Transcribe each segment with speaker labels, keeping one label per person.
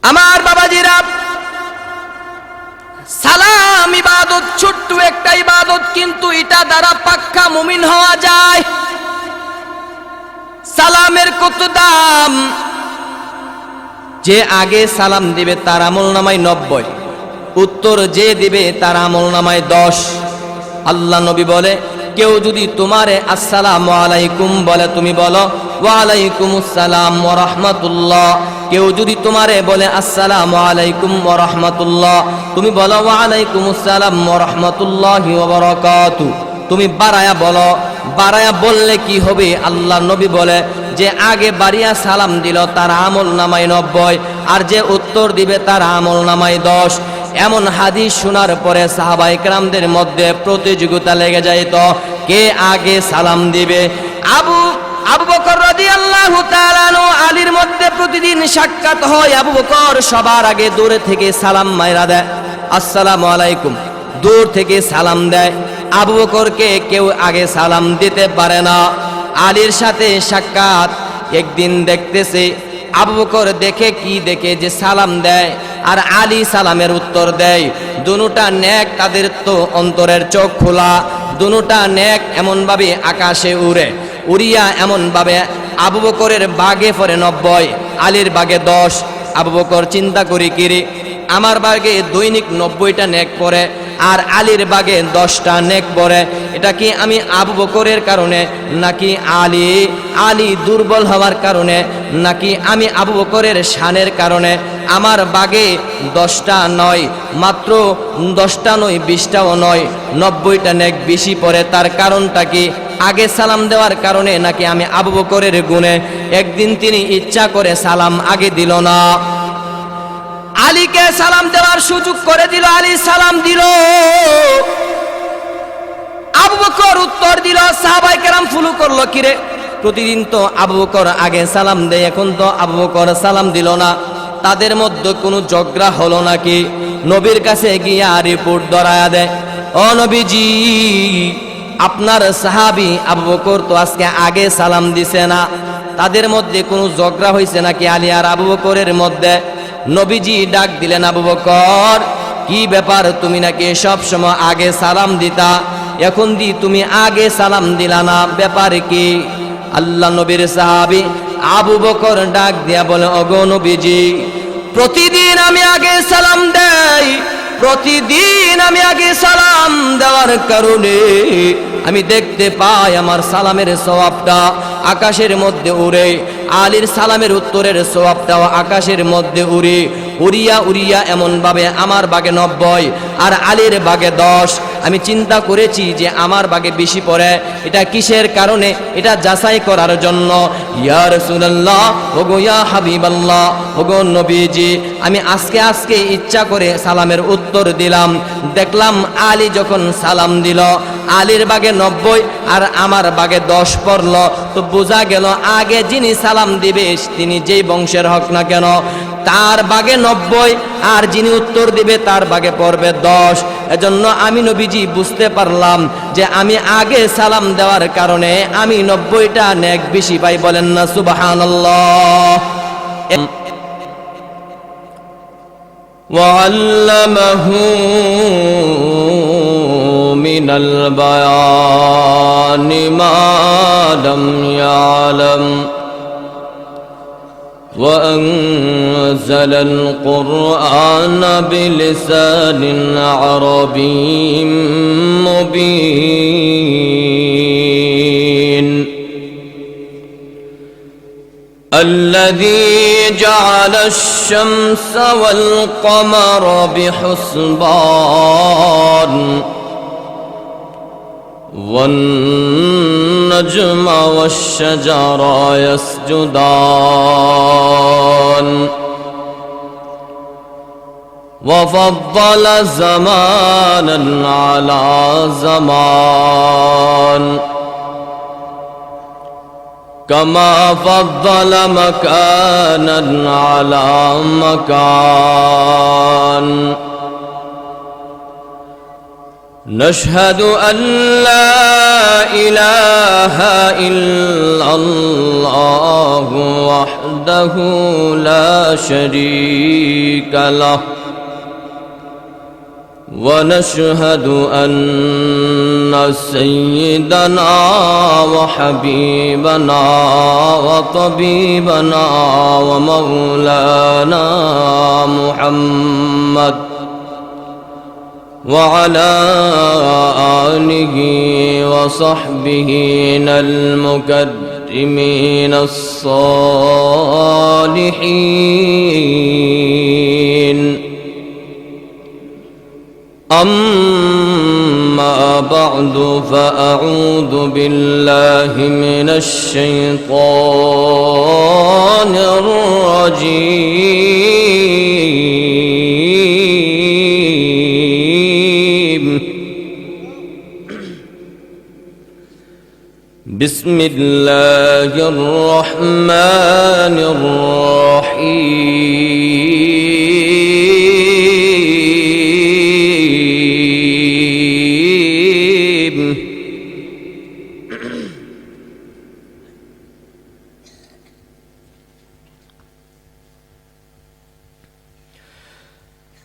Speaker 1: আমার বাবাজিরা, সালাম ইবাদত, ছোট্ট একটা ইবাদত, কিন্তু এটা দ্বারা পাক্কা মুমিন হওয়া যায়। সালামের কত দাম! যে আগে সালাম দিবে তার আমলনামায় 90, উত্তর যে দিবে তার আমলনামায় 10। আল্লাহ নবী বলে, কেউ যদি তোমারে আসসালামু আলাইকুম বলে, তুমি বলো ওয়া আলাইকুমুস সালাম ওয়া রাহমাতুল্লাহ। কেউ যদি তোমারে বলে আসসালামু আলাইকুম ওয়া রাহমাতুল্লাহ, তুমি বলো ওয়া আলাইকুমুস সালাম ওয়া রাহমাতুল্লাহি ওয়া বারাকাতুহু। তুমি বাড়ায়া বলো। বাড়ায়া বললে কি হবে? আল্লাহ নবী বলে, যে আগে বাড়িয়া সালাম দিল তার আমল নামায় 90, আর যে উত্তর দিবে তার আমল নামায় 10। এমন হাদিস শোনার পরে সাহাবায়ে কেরামদের মধ্যে প্রতিযোগিতা লেগে যাইত, কে আগে সালাম দিবে। আবু বকর রাদিয়াল্লাহু তাআলা আনহু আলীর মধ্যে প্রতিদিন সাক্ষাৎ হয়। আবু বকর সবার আগে দূরে থেকে সালাম মাইরা দেয়, আসসালামু আলাইকুম, দূর থেকে সালাম দেয়। আবু বকরকে কেউ আগে সালাম দিতে পারে না। আলীর সাথে সাক্ষাৎ, একদিন দেখতেছে আবু বকর দেখে যে সালাম দেয় আর আলী সালামের উত্তর দেয়, দুটা নেক, তাদের তো অন্তরের চোখ খোলা, দুটা নেক এমন ভাবে আকাশে উড়িয়া এমন ভাবে আবু বকরের বাগে পড়ে 90, আলীর বাগে 10। আবু বকর চিন্তা করি, কিরে আমার বাগে দৈনিক 90টা নেক পড়ে আর আলীর বাগে 10টা নেক পড়ে, এটা কি আমি আবু বকরের কারণে, নাকি আলী দুর্বল হওয়ার কারণে, নাকি আমি আবু বকরের শানের কারণে? আমার বাগে 10টা নয়, মাত্র 10টা নয়, 20টাও নয়, 90টা নেক বেশি পড়ে। তার কারণটা কি? আগে সালাম দেওয়ার কারণে, নাকি আমি আবু বকরের গুণে? একদিন তিনি ইচ্ছা করে সালাম আগে দিল না, আলীকে সালাম দেওয়ার সুযোগ করে দিল। আলী সালাম দিল, আবু বকর উত্তর দিল। সাহাবায়ে কেরাম ফুলু করলো, কিরে প্রতিদিন তো আবু বকর আগে সালাম দেয়, এখন তো আবু বকর সালাম দিল না, তাদের মধ্যে কোনো ঝগড়া হলো নাকি? নবীর কাছে গিয়া রিপোর্ট ধরায়া দেয়, ও নবীজি, আপনার সাহাবী আবু বকর তো আজকে আগে সালাম দিছে না, তাদের মধ্যে কোনো ঝগড়া হয়েছে নাকি আলী আর আবু বকরের মধ্যে? নবীজি ডাক দিলেন, আবু বকর, কি ব্যাপার, তুমি নাকি সব সময় আগে সালাম দিতা, এখন তুমি আগে সালাম দিলা না, ব্যাপার কি? আল্লাহ নবীর সাহাবী আবু বকর ডাক দিয়া বলে, ওগো নবীজি, প্রতিদিন আমি আগে সালাম দেই, প্রতিদিন আমি আগে সালাম দেওয়ার কারণে আমি দেখতে পাই আমার সালামের সওয়াবটা আকাশের মধ্যে উড়ে, আলীর সালামের উত্তরের সওয়াবটাও আকাশের মধ্যে উড়িয়া এমন ভাবে আমার বাগে 90 আর আলীর বাগে 10। আমি চিন্তা করেছি যে আমার বাগে বেশি পড়ে, এটা কিসের কারণে? এটা যাচাই করার জন্য। ইয়া রাসূলুল্লাহ, ওগো ইয়া হাবিবাল্লাহ, ওগো নবীজি, আমি আজকে ইচ্ছা করে সালামের উত্তর দিলাম, দেখলাম আলী যখন সালাম দিল আলীর বাগে 90 আর আমার বাগে 10 পড়ল, তো বোঝা গেল আগে যিনি সালাম দিবে তিনি যেই বংশের হোক না কেন, তার বাগে 90 আর যিনি উত্তর দিবে তার বাগে পড়বে 10। এজন্য আমি নবীজি বুঝতে পারলাম যে আমি আগে সালাম দেওয়ার কারণে আমি 90টা নেক বেশি পাই। বলেন না সুবহানাল্লাহ। ওয়াল্লামাহু মিনাল বায়ানি মা লাম ইয়ালাম وأنزل القرآن بلسان عربي مبين الذي جعل الشمس والقمر بحسبان والنجم والشجر يسجدان وفضل زمانا على زمان كما فضل مكانا على مكان نشهد أن لا إله إلا الله وحده وحده لا شريك له ونشهد أن سيدنا وحبيبنا وطبيبنا ومولانا محمد وعلى آله وصحبه المكرمين الصالحين. أما بعد فأعوذ بالله من الشيطان الرجيم. بسم الله الرحمن الرحيم.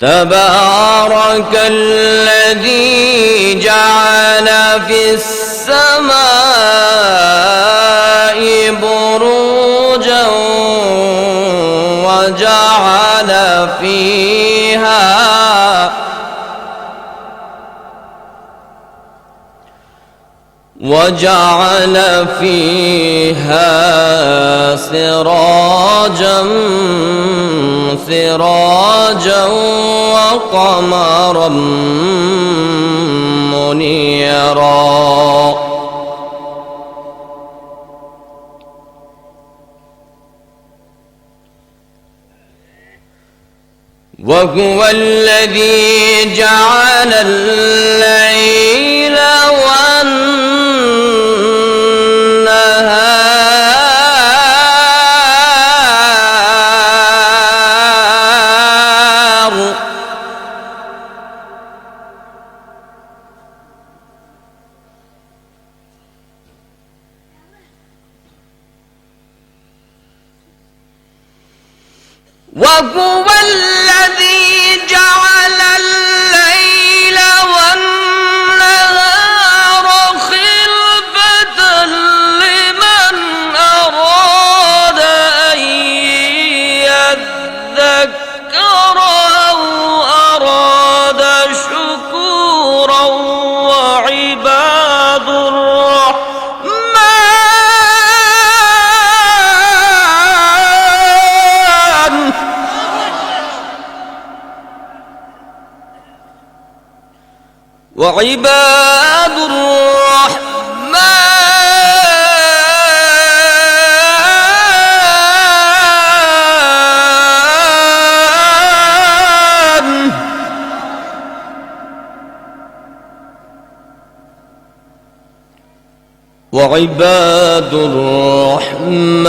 Speaker 1: تبارك الذي جعل في السماء بروجا وجعل فيها سراجا وقمرا منيرا. وهو الذي جعل الليل والنهار وهو الذي جعل الليل والنهار خلفة لمن أراد أن يذكر أو أراد شكورا. وعباد الرحمن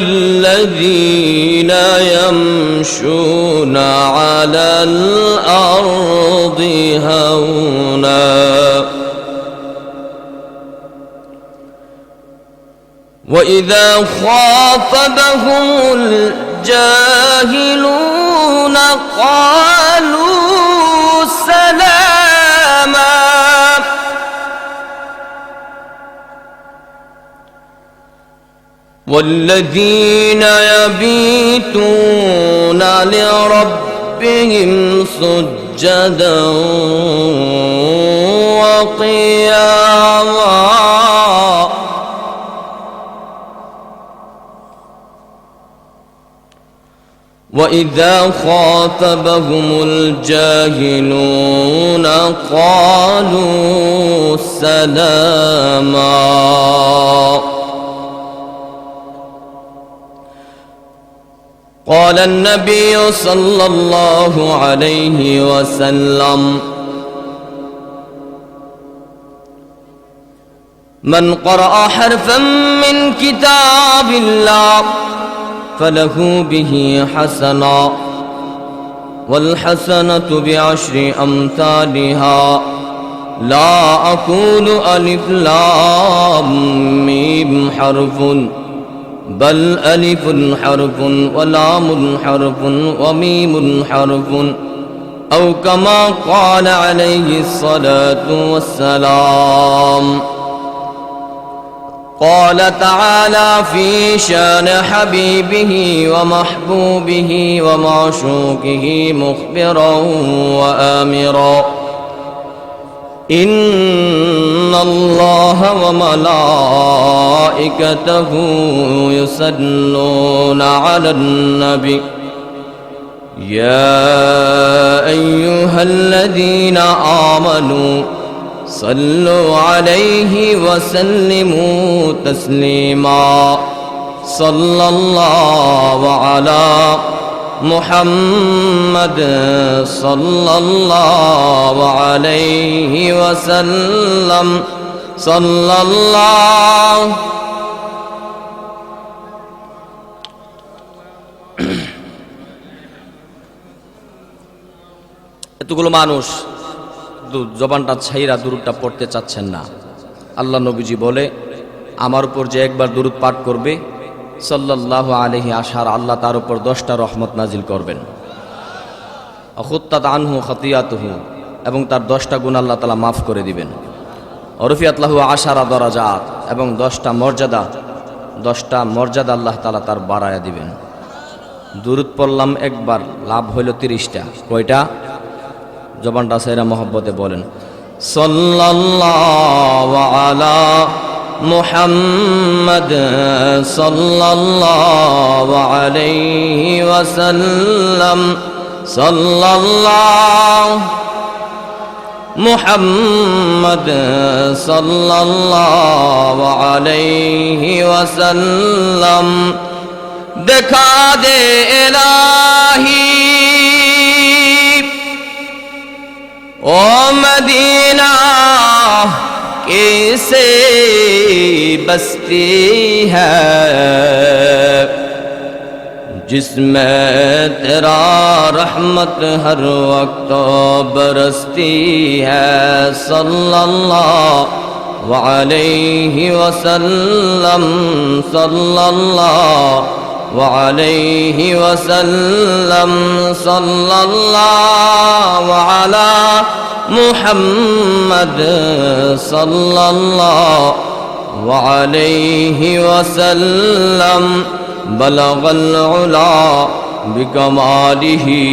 Speaker 1: الذين يمشون على الأرض هونا وإذا خاطبهم الجاهلون قالوا سلاما. والذين يبيتون لربهم سجدا وقياما وإذا خاطبهم الجاهلون قالوا سلاما. قال النبي صلى الله عليه وسلم: من قرأ حرفا من كتاب الله فله به حسنة والحسنة بعشر أمثالها لا أقول ألف لام ميم حرف بل ألف حرف ولام حرف وميم حرف أو كما قال عليه الصلاة والسلام. قال تعالى في شان حبيبه ومحبوبه ومعشوقه مخبرا وآمرا: إن الله وملائكته يصلون على النبي يا أيها الذين آمنوا صلوا عليه وسلموا تسليما. صلى الله على محمد صلى الله عليه وسلم. صلى الله এতগুলো মানুষ জবানটা ছাইরা দুরুদটা পড়তে চাচ্ছেন না। আল্লাহ নবীজি বলে, আমার উপর যে একবার দুরুদ পাঠ করবে সাল্লাল্লাহু আলাইহি আশার, আল্লাহ তার উপর 10টা রহমত নাজিল করবেন। আখুত্তাত আনহু খাতিয়াতুহু, এবং তার 10টা গুনাহ আল্লাহ তাআলা মাফ করে দিবেন। অরফিয়াত লাহু আশারা দরাজাত, এবং 10টা মর্যাদা আল্লাহ তাআলা তার বাড়ায়া দিবেন। দুরুদ পড়লাম একবার, লাভ হইল 30টা। কয়টা? জবানটা সাইরা মহব্বতে বলেন, সাল্লাল্লাহু আলা মুহাম্মদ সাল্লাল্লাহু আলাইহি ওয়াসাল্লাম। সাল্লাল্লাহু মুহাম্মদ সাল্লাল্লাহু আলাইহি ওয়াসাল্লাম। দেখা দে ইলাহি ओ मदीना कैसे बसती है जिसमें तेरा रहमत हर वक्त बरसती है। सल्लल्लाहु अलैहि वसल्लम। सल्लल्लाहु अलैहि वसल्लम। सल्लल्लाहु अला मुहम्मद सल्लल्लाहु अलैहि वसल्लम। बलगल उला बिकमालिही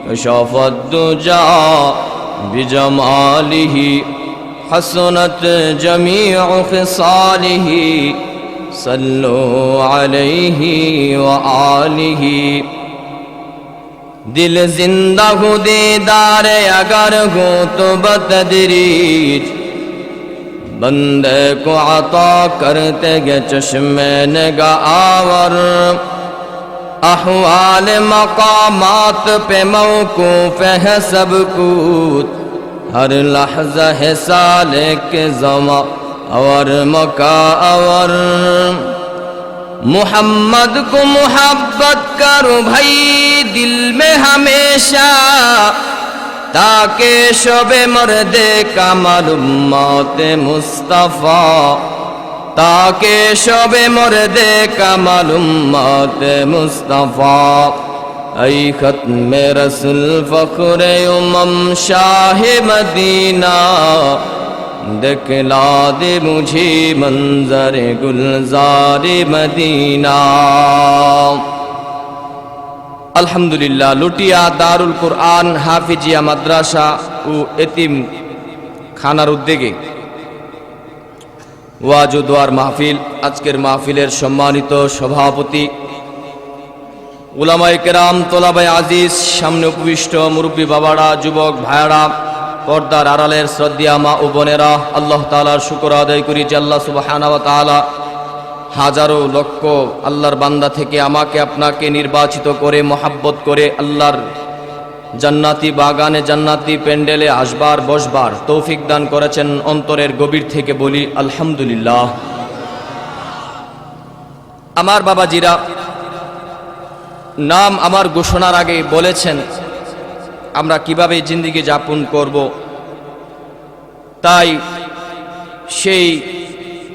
Speaker 1: कशफत दुजा बिजमालिही हसनत जमीउ खिसालिही। सल्लु अलैहि व आलिही। दिल जिंदा हो दीदार अगर हो तो बतदरीज बंदे को अता करते गे चश्मे निगावर। अहवाल मकामात पे मौकूफ है सब कुछ, हर लहजा है साले के ज़मा और मकावर। मुहम्मद को मुहब्बत करो भाई दिल में हमेशा, ताकि शोबे मर्दे का मालूम मौत मुस्तफ़ा। ताकि शोबे मर्दे का मालूम मौत मुस्तफ़ा। ऐ खत्म रसूल फ़ख्र उमम शाह मदीना, दिखला दे मुझे मंजर गुलजार मदीना। আলহামদুলিল্লাহ। লুটিয়া দারুল কুরআন হাফিজিয়া মাদ্রাসা ও এতিম খানার উদ্যোগে ওয়াজ ও দোয়ার মাহফিল। আজকের মাহফিলের সম্মানিত সভাপতি উলামায়ে কেরাম, তোলাবায়ে আজিজ, সামনে উপবিষ্ট মুরব্বী বাবারা, যুবক ভাইয়ারা, পর্দার আড়ালের শ্রদ্ধেয়া মা ও বোনেরা, আল্লাহ তাআলার শুকর আদায় করি যে আল্লাহ সুবহানাহু ওয়া তাআলা হাজারো লক্ষ আল্লাহর বান্দা থেকে আমাকে আপনাকে নির্বাচিত করে মহাব্বত করে আল্লাহর জান্নাতি বাগানে, জান্নাতি প্যান্ডেলে আসবার বসবার তৌফিক দান করেছেন। অন্তরের গভীর থেকে বলি আলহামদুলিল্লাহ। আমার বাবাজিরা, নাম আমার ঘোষণার আগে বলেছেন আমরা কিভাবে জিন্দেগি যাপন করব, তাই সেই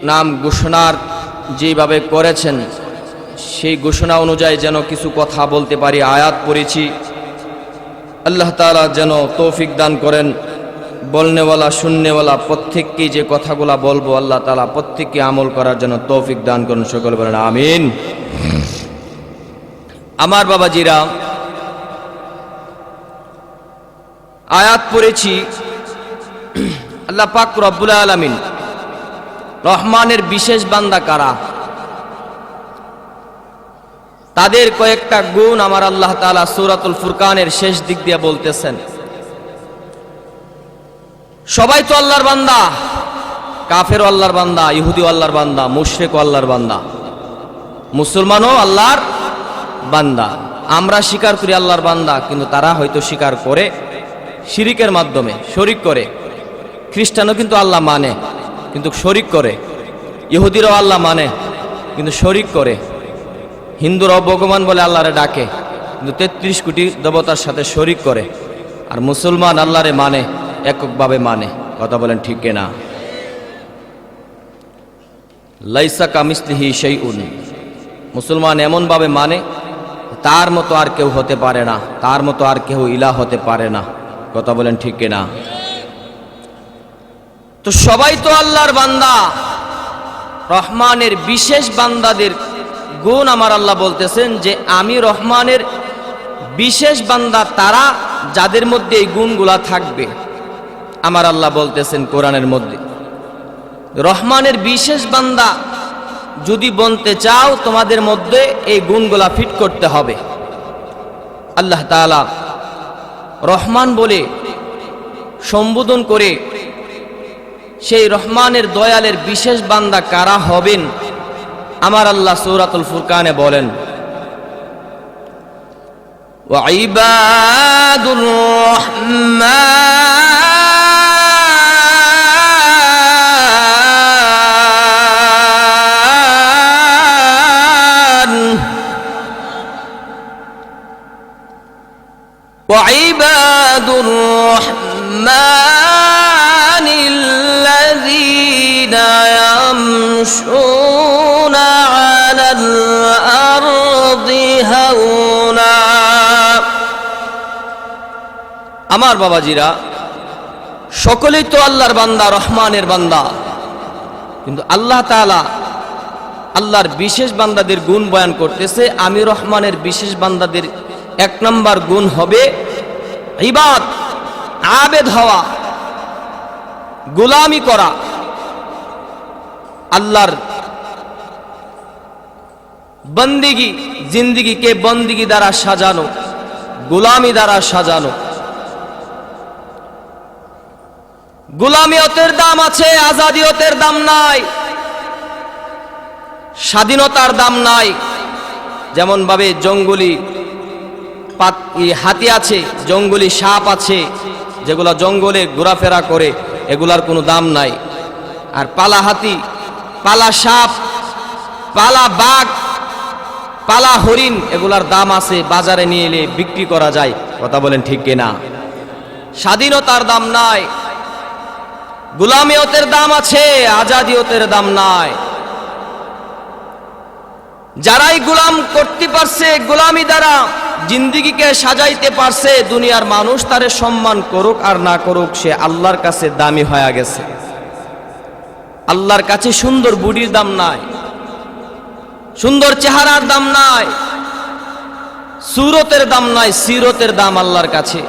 Speaker 1: নাম ঘোষণার যেভাবে করেছেন সেই ঘোষণা অনুযায়ী যেন কিছু কথা বলতে পারি। আয়াত পড়েছি, আল্লাহ তাআলা যেন তৌফিক দান করেন। বলনেওয়ালা শুননেওয়ালা প্রত্যেককে যে কথাগুলা বলবো আল্লাহ তাআলা প্রত্যেককে আমল করার জন্য তৌফিক দান করেন। সকলে বলেন আমিন। আমার বাবাজিরা, আয়াত পড়েছি, আল্লাহ পাক রব্বুল আলামিন রহমানের বিশেষ বান্দা কারা, তাদের কয়েকটা গুণ আমার আল্লাহ তাআলা সূরাতুল ফুরকানের শেষ দিক দিয়ে বলতেছেন। সবাই তো আল্লাহর বান্দা, কাফেরও আল্লাহর বান্দা, ইহুদিও আল্লাহর বান্দা, মুশরিকও আল্লাহর বান্দা, মুসলমানও আল্লাহর বান্দা। আমরা স্বীকার করি আল্লাহর বান্দা, কিন্তু তারা হয়তো স্বীকার করে শিরিকের মাধ্যমে, শরিক করে। খ্রিস্টানও কিন্তু আল্লাহ মানে কিন্তু শরিক করে, ইহুদিরাও আল্লাহ মানে কিন্তু শরিক করে, হিন্দুরাও ভগবান বলে আল্লাহরে ডাকে কিন্তু 33 কোটি দেবতার সাথে শরিক করে। আর মুসলমান আল্লাহরে মানে, এককভাবে মানে। কথা বলেন ঠিক কিনা? লাইসা কামিসলিহি শাইউন, মুসলমান এমনভাবে মানে তার মতো আর কেউ হতে পারে না, তার মতো আর কেউ ইলাহ হতে পারে না। কথা বলেন ঠিক কিনা? তো সবাই তো আল্লাহর বান্দা, রহমানের বিশেষ বান্দাদের গুণ আমার আল্লাহ বলতেছেন যে আমি রহমানের বিশেষ বান্দা তারা যাদের মধ্যে এই গুণগুলা থাকবে। আমার আল্লাহ বলতেছেন কোরআনের মধ্যে, রহমানের বিশেষ বান্দা যদি বলতে চাও তোমাদের মধ্যে এই গুণগুলা ফিট করতে হবে। আল্লাহ তাআলা রহমান বলে সম্বোধন করে সেই রহমানের দয়ালের বিশেষ বান্দা কারা হবেন আমার আল্লাহ সূরাতুল ফুরকানে বলেন, ওয়া ইবাদুর রহমান ওয়া ইবাদুর রহমানিল্লাযীনা ইয়ামশুনা আলাল আরদি হাওনা। আমার বাবাজিরা, সকলেই তো আল্লাহর বান্দা, রহমানের বান্দা, কিন্তু আল্লাহ তাআলা আল্লাহর বিশেষ বান্দাদের গুণ বয়ান করতেছে। আমি রহমানের বিশেষ বান্দাদের 1 নম্বর গুণ হবে ইবাদ, আবেদ হওয়া, গোলামি করা। আল্লাহর বন্দিগি, জিন্দিগিকে বন্দিগি দ্বারা সাজানো, গোলামি দ্বারা সাজানো। গোলামিয়তের দাম আছে, আজাদিয়তের দাম নাই, স্বাধীনতার দাম নাই। যেমন ভাবে জঙ্গলি হাতি আছে, জঙ্গলি সাপ আছে, যেগুলো জঙ্গলে ঘোরাফেরা করে, এগুলার কোনো দাম নাই। আর পালা হাতি, পালা সাপ, পালা বাঘ, পালা হরিণ, এগুলার দাম আছে, বাজারে নিয়ে এলে বিক্রি করা যায়। কথা বলেন ঠিক কিনা? স্বাধীনতার দাম নাই, গোলামিয়তের দাম আছে, আজাদিয়তের দাম নাই। যারাই গোলাম করতে পারছে, গোলামি দ্বারা জিন্দিগিকে সাজাইতে পারছে, দুনিয়ার মানুষ তারে সম্মান করুক আর না করুক, সে আল্লাহর কাছে দামি হয়ে গেছে। আল্লাহর কাছে সুন্দর বুড়ির দাম নাই, সুন্দর চেহারার দাম নাই, সুরতের দাম নাই, সিরতের দাম আল্লাহর কাছে।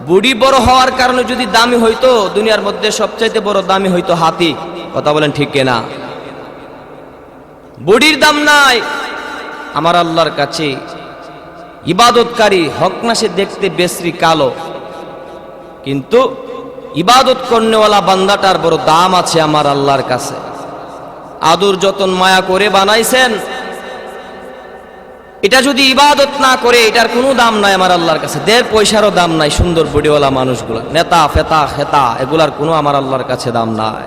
Speaker 1: বুড়ি বড় হওয়ার কারণে যদি দামি হইতো, দুনিয়ার মধ্যে সবচাইতে বড় দামি হইতো হাতি। কথা বলেন ঠিক কিনা? বুড়ির দাম নাই আমার আল্লাহর কাছে। ইবাদতকারী হক না সে দেখতে বেশরি কালো, কিন্তু ইবাদত করনেওয়ালা বান্দাটার বড় দাম আছে আমার আল্লাহর কাছে। আদর যতন মায়া করে বানাইছেন, এটা যদি ইবাদত না করে এটার কোনো দাম নাই আমার আল্লাহর কাছে। 1.5 পয়সারও দাম নাই সুন্দর বডিওয়ালা মানুষগুলো, নেতা ফেতা খেতা, এগুলার কোনো আমার আল্লাহর কাছে দাম নাই।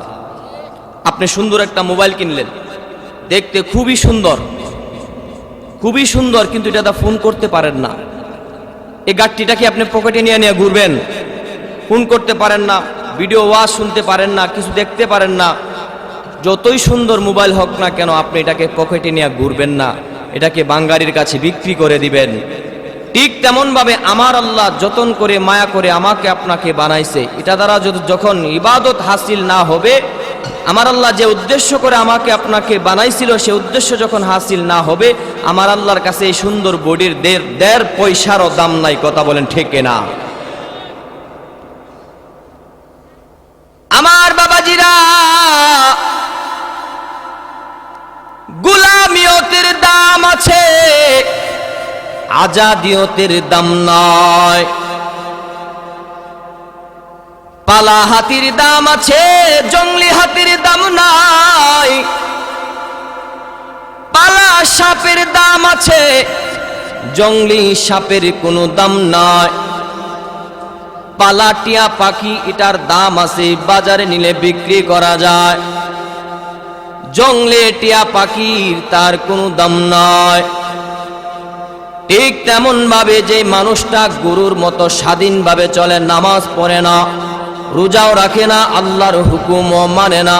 Speaker 1: আপনি সুন্দর একটা মোবাইল কিনলেন, দেখতে খুবই সুন্দর, খুবই সুন্দর, কিন্তু এটা ফোন করতে পারেন না। এই গাড়িটা কি আপনি পকেটে নিয়ে নিয়ে ঘুরবেন? ফোন করতে পারেন না, ভিডিও ওয়াজ শুনতে পারেন না, কিছু দেখতে পারেন না, যতই সুন্দর মোবাইল হোক না কেন আপনি এটাকে পকেটে নিয়ে ঘুরবেন না, এটাকে বাঙালির কাছে বিক্রি করে দিবেন। ঠিক তেমন ভাবে আমার আল্লাহ যতন করে মায়া করে আমাকে আপনাকে বানাইছে, এটা দ্বারা যখন ইবাদত হাসিল না হবে, আমার আল্লাহ যে উদ্দেশ্য করে আমাকে আপনাকে বানাইছিল সে উদ্দেশ্য যখন হাসিল না হবে, আমার আল্লাহর কাছে এই সুন্দর বডির দেড় পয়সারও দাম নাই। কথা বলেন ঠিক না? আমার বাবাজিরা, গোলামিয়তের দাম আছে, আজাদিয়তের দাম নয়। পালা হাতির দাম আছে, জঙ্গলি হাতির দাম নাই। পালা সাপের দাম আছে, জঙ্গলি সাপের কোনো দাম নাই। পালা টিয়া পাখি এটার দাম আছে, বাজারে নিলে বিক্রি করা যায়। জঙ্গলে টিয়া পাখির তার কোনো দাম নয়। ঠিক তেমন ভাবে যে মানুষটা গরুর মতো স্বাধীনভাবে চলে, নামাজ পড়ে না, রোজাও রাখে না, আল্লাহর হুকুমও মানে না,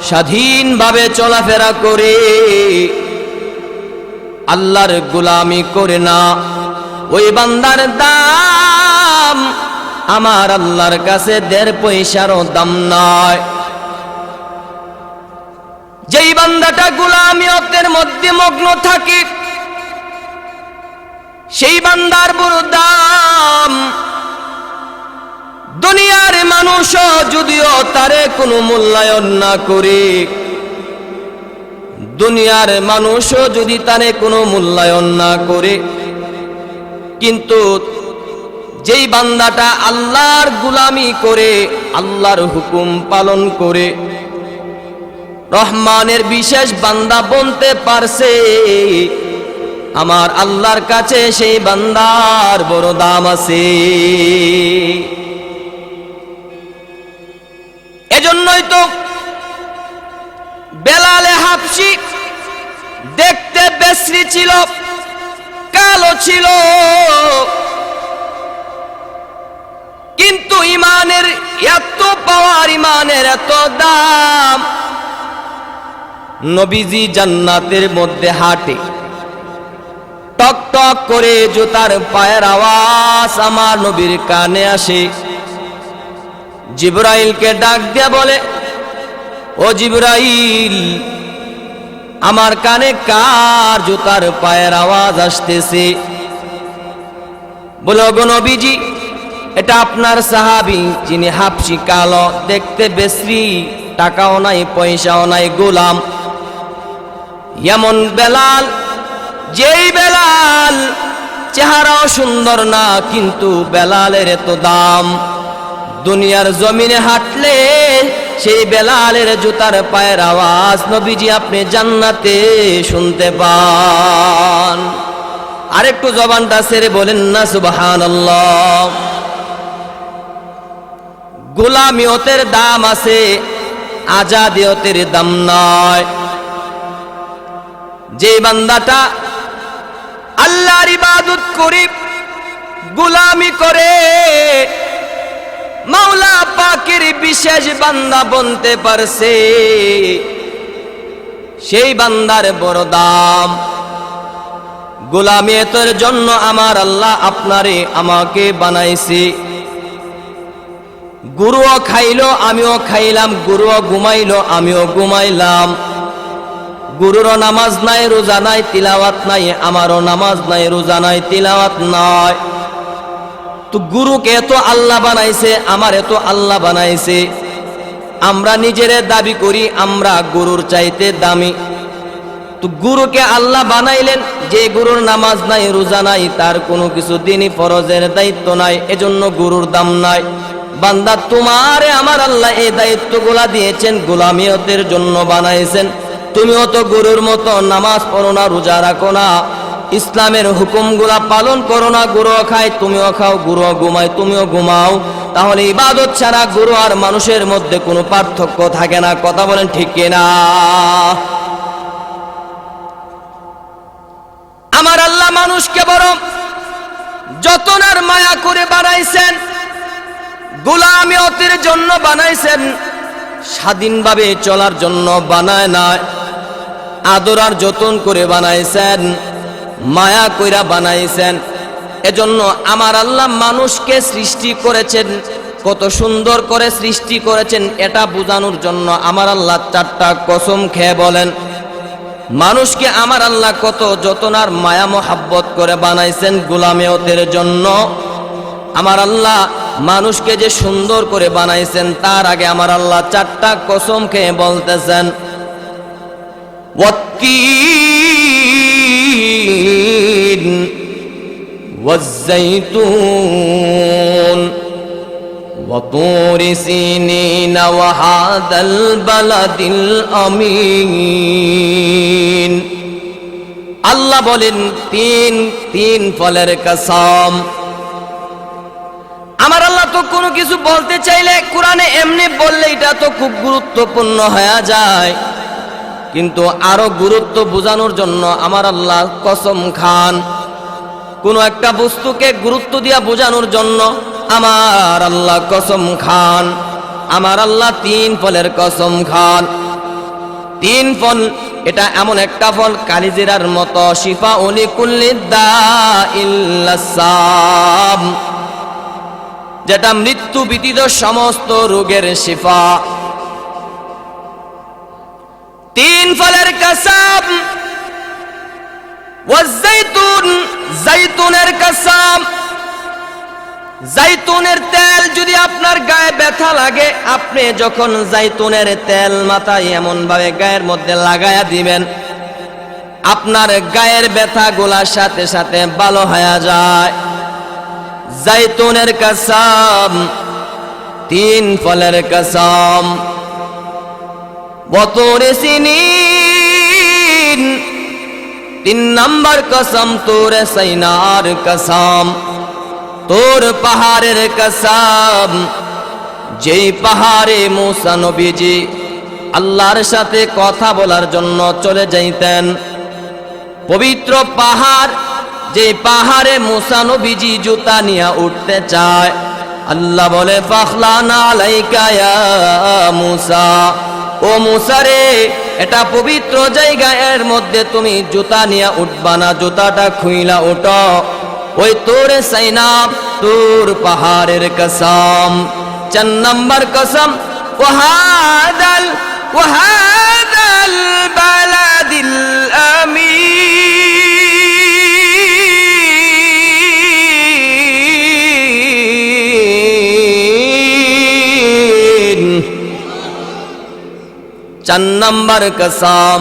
Speaker 1: স্বাধীনভাবে চলাফেরা করে, আল্লাহর গোলামি করে না, ওই বান্দার দাম আমার আল্লাহর কাছে দেড় পয়সারও দাম নয়। যেই বান্দাটা গোলামিয়তের মধ্যে মগ্ন থাকে সেই বান্দার বড় দাম। দুনিয়ার মানুষও যদিও তারে কোনো মূল্যায়ন না করে, দুনিয়ার মানুষও যদি তারে কোনো মূল্যায়ন না করে, কিন্তু যেই বান্দাটা আল্লাহর গোলামি করে, আল্লাহর হুকুম পালন করে, রহমানের বিশেষ বান্দা বনতে পারছে, আমার আল্লাহর কাছে সেই বান্দার বড় দাম আছে। এজন্যই তো বেলালে হাবশি দেখতে বিশ্রী ছিল, কালো ছিল, কিন্তু ইমানের এত পাওয়ার, ইমানের এত দাম। নবীজি জান্নাতের মধ্যে হাঁটে, টক টক করে জুতার পায়ের আওয়াজ আমার নবীর কানে আসে। জিবরাইলকে ডাক দিয়ে বলে, ও জিবরাইল, আমার কানে কার জুতার পায়ের আওয়াজ আসতেছে? বলো গো নবীজি, এটা আপনার সাহাবী, যিনি হাবশি, কালো, দেখতে বিশ্রী, টাকাও নাই, পয়সাও নাই, গোলাম। এমন বেলাল, যেই বেলাল চেহারাও সুন্দর না, কিন্তু বেলালের এত দাম। দুনিয়ার জমিনে হাঁটলে সেই বেলালের জুতার পায়ের আওয়াজ নবীজি আপনি জান্নাতে শুনতে পান। আরেকটু জবানটা ছেড়ে বলেন না সুবহানাল্লাহ। গোলামিয়তের দাম আছে, আজাদিয়তের দাম নয়। যে বান্দাটা আল্লাহর ইবাদত করে, গোলামি করে, মাওলা পাকের বিশেষ বান্দা বনতে পারছে, সেই বান্দার বড় দাম। গোলামিয়তের জন্য আমার আল্লাহ আপনারে আমাকে বানাইছে। গুরুও খাইলো, আমিও খাইলাম, গুরুও ঘুমাইলো, আমিও ঘুমাইলাম। গুরুরও নামাজ নাই, রোজা নাই, তিলাওয়াত নাই, আমারও নামাজ নাই, রোজা নাই, তিলাওয়াত নাই। তো গুরুকে এত আল্লাহ বানাইছে, আমার এত আল্লাহ বানাইছে, আমরা নিজেরে দাবি করি আমরা গুরুর চাইতে দামি। তো গুরুকে আল্লাহ বানাইলেন, যে গুরুর নামাজ নাই, রোজা নাই, তার কোনো কিছু দিনই ফরজের দায়িত্ব নাই, এজন্য গুরুর দাম নাই। বান্দা, তোমারে আমার আল্লাহ এই দায়িত্বগুলা দিয়েছেন, গোলামিয়তের জন্য বানাইছেন। তুমিও তো গুরুর মতো নামাজ পড়ো না, রোজা রাখো না, ইসলামের হুকুমগুলা পালন করো না। গুরুও খায়, তুমিও খাও, গুরুও ঘুমায়, তুমিও ঘুমাও। তাহলে ইবাদত ছাড়া গুরু আর মানুষের মধ্যে কোনো পার্থক্য থাকে না। কথা বলেন ঠিক কিনা? আমার আল্লাহ মানুষকে বড় যতন আর মায়া করে বানাইছেন, গোলামিয়তের জন্য বানাইছেন। স্বাধীনভাবে চলার জন্য বানায় নাই, আদর আর যতন করে বানাইছেন, মায়া কইরা বানাইছেন। এজন্য আমার আল্লাহ মানুষকে সৃষ্টি করেছেন, কত সুন্দর করে সৃষ্টি করেছেন এটা বোঝানোর জন্য আমার আল্লাহ 4টা কসম খেয়ে বলেন, মানুষকে আমার আল্লাহ কত যতন আর মায়া মোহাব্বত করে বানাইছেন গোলামিয়তের জন্য। আমার আল্লাহ মানুষকে যে সুন্দর করে বানাইছেন তার আগে আমার আল্লাহ 4টা কসম খেয়ে বলতেছেন, ওয়াত্তিন ওয়াজ্জাইতুন ওয়াতুরি সিনিন ওয়া হাদাল বালাদিল আমিন। আল্লাহ বলেন তিন ফলের কসম। আমার আল্লাহ তো কোনো কিছু বলতে চাইলে কোরআনে এমনি বললে এটা তো খুব গুরুত্বপূর্ণ হয়ে যায়, কিন্তু আরো গুরুত্ব বোঝানোর জন্য আমার আল্লাহ কসম খান। কোনো একটা বস্তুকে গুরুত্ব দিয়া বোঝানোর জন্য আমার আল্লাহ কসম খান। আমার আল্লাহ 3 ফলের কসম খান। 3 ফল এটা এমন একটা ফল কালিজিরার মতো, শিফা উলি কুল্লি দাইল্লাসাম, যেটা মৃত্যু ব্যতীত সমস্ত রোগের শিফা। 3 ফলের কসম। ওয়াজ্জাইতুন, জাইতুনের কসম। জাইতুনের তেল যদি আপনার গায়ে ব্যথা লাগে, আপনি যখন জাইতুনের তেল মাথায় এমন ভাবে গায়ের মধ্যে লাগায়া দিবেন, আপনার গায়ের ব্যথা গোলার সাথে সাথে ভালো হয়ে যায়। জাইতুনের কসম। 3 ফলের কসম। ওয়াতুরি সিনিন, 3 নম্বর কসম তোরে সাইনার কসম, তোর পাহাড়ের কসম। যেই পাহাড়ে মুসা নবীজি আল্লাহর সাথে কথা বলার জন্য চলে যাইতেন, পবিত্র পাহাড়, যে পাহাড়ে মুসা নবীজি জুতা নিয়ে উঠতে চায়, আল্লাহ বলে ফাখলানা আলাইকা ইয়া মুসা, ও মুসা রে, এটা পবিত্র জায়গা, এর মধ্যে তুমি জুতা নিয়ে উঠবা না, জুতাটা খুইলা উঠো। ওই তোরে সাইনা, তোর পাহাড়ের কসম। 4 নম্বর কসম, ওয়াহাদাল বালাদিল আমিন। 4 নম্বর কসম,